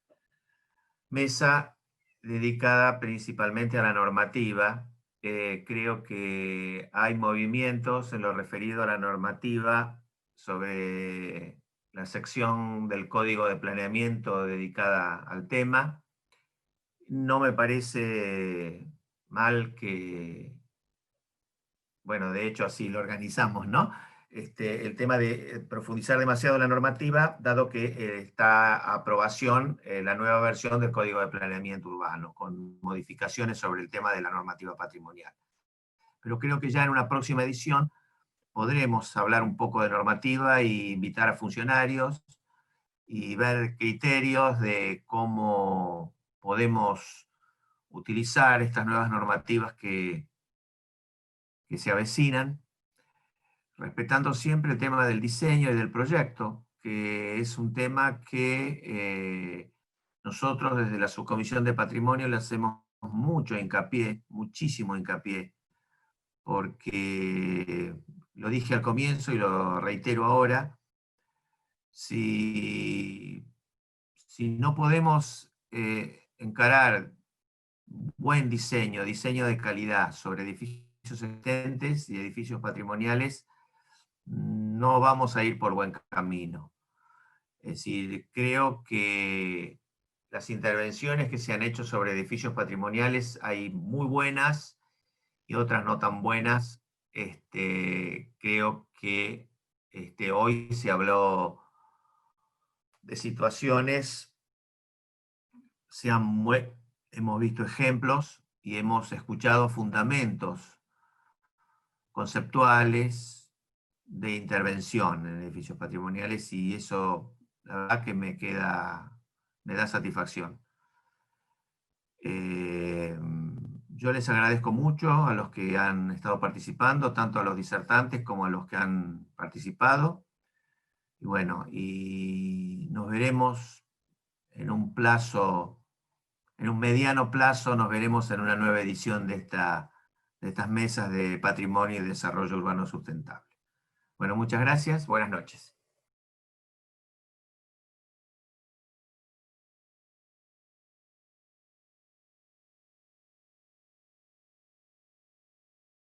Speaker 1: mesa dedicada principalmente a la normativa. Creo que hay movimientos en lo referido a la normativa sobre la sección del Código de Planeamiento dedicada al tema. No me parece mal que, bueno, de hecho así lo organizamos, ¿no? El tema de profundizar demasiado en la normativa, dado que está a aprobación la nueva versión del Código de Planeamiento Urbano, con modificaciones sobre el tema de la normativa patrimonial. Pero creo que ya en una próxima edición podremos hablar un poco de normativa e invitar a funcionarios y ver criterios de cómo podemos utilizar estas nuevas normativas que se avecinan, respetando siempre el tema del diseño y del proyecto, que es un tema que nosotros desde la Subcomisión de Patrimonio le hacemos mucho hincapié, muchísimo hincapié, porque lo dije al comienzo y lo reitero ahora, si no podemos encarar buen diseño de calidad sobre edificios existentes y edificios patrimoniales, no vamos a ir por buen camino. Es decir, creo que las intervenciones que se han hecho sobre edificios patrimoniales hay muy buenas y otras no tan buenas. Creo que hoy se habló de situaciones, hemos visto ejemplos y hemos escuchado fundamentos conceptuales de intervención en edificios patrimoniales, y eso la verdad que me da satisfacción. Yo les agradezco mucho a los que han estado participando, tanto a los disertantes como a los que han participado. Y bueno, y nos veremos en un mediano plazo, nos veremos en una nueva edición de estas mesas de patrimonio y desarrollo urbano sustentable. Bueno, muchas gracias, buenas noches.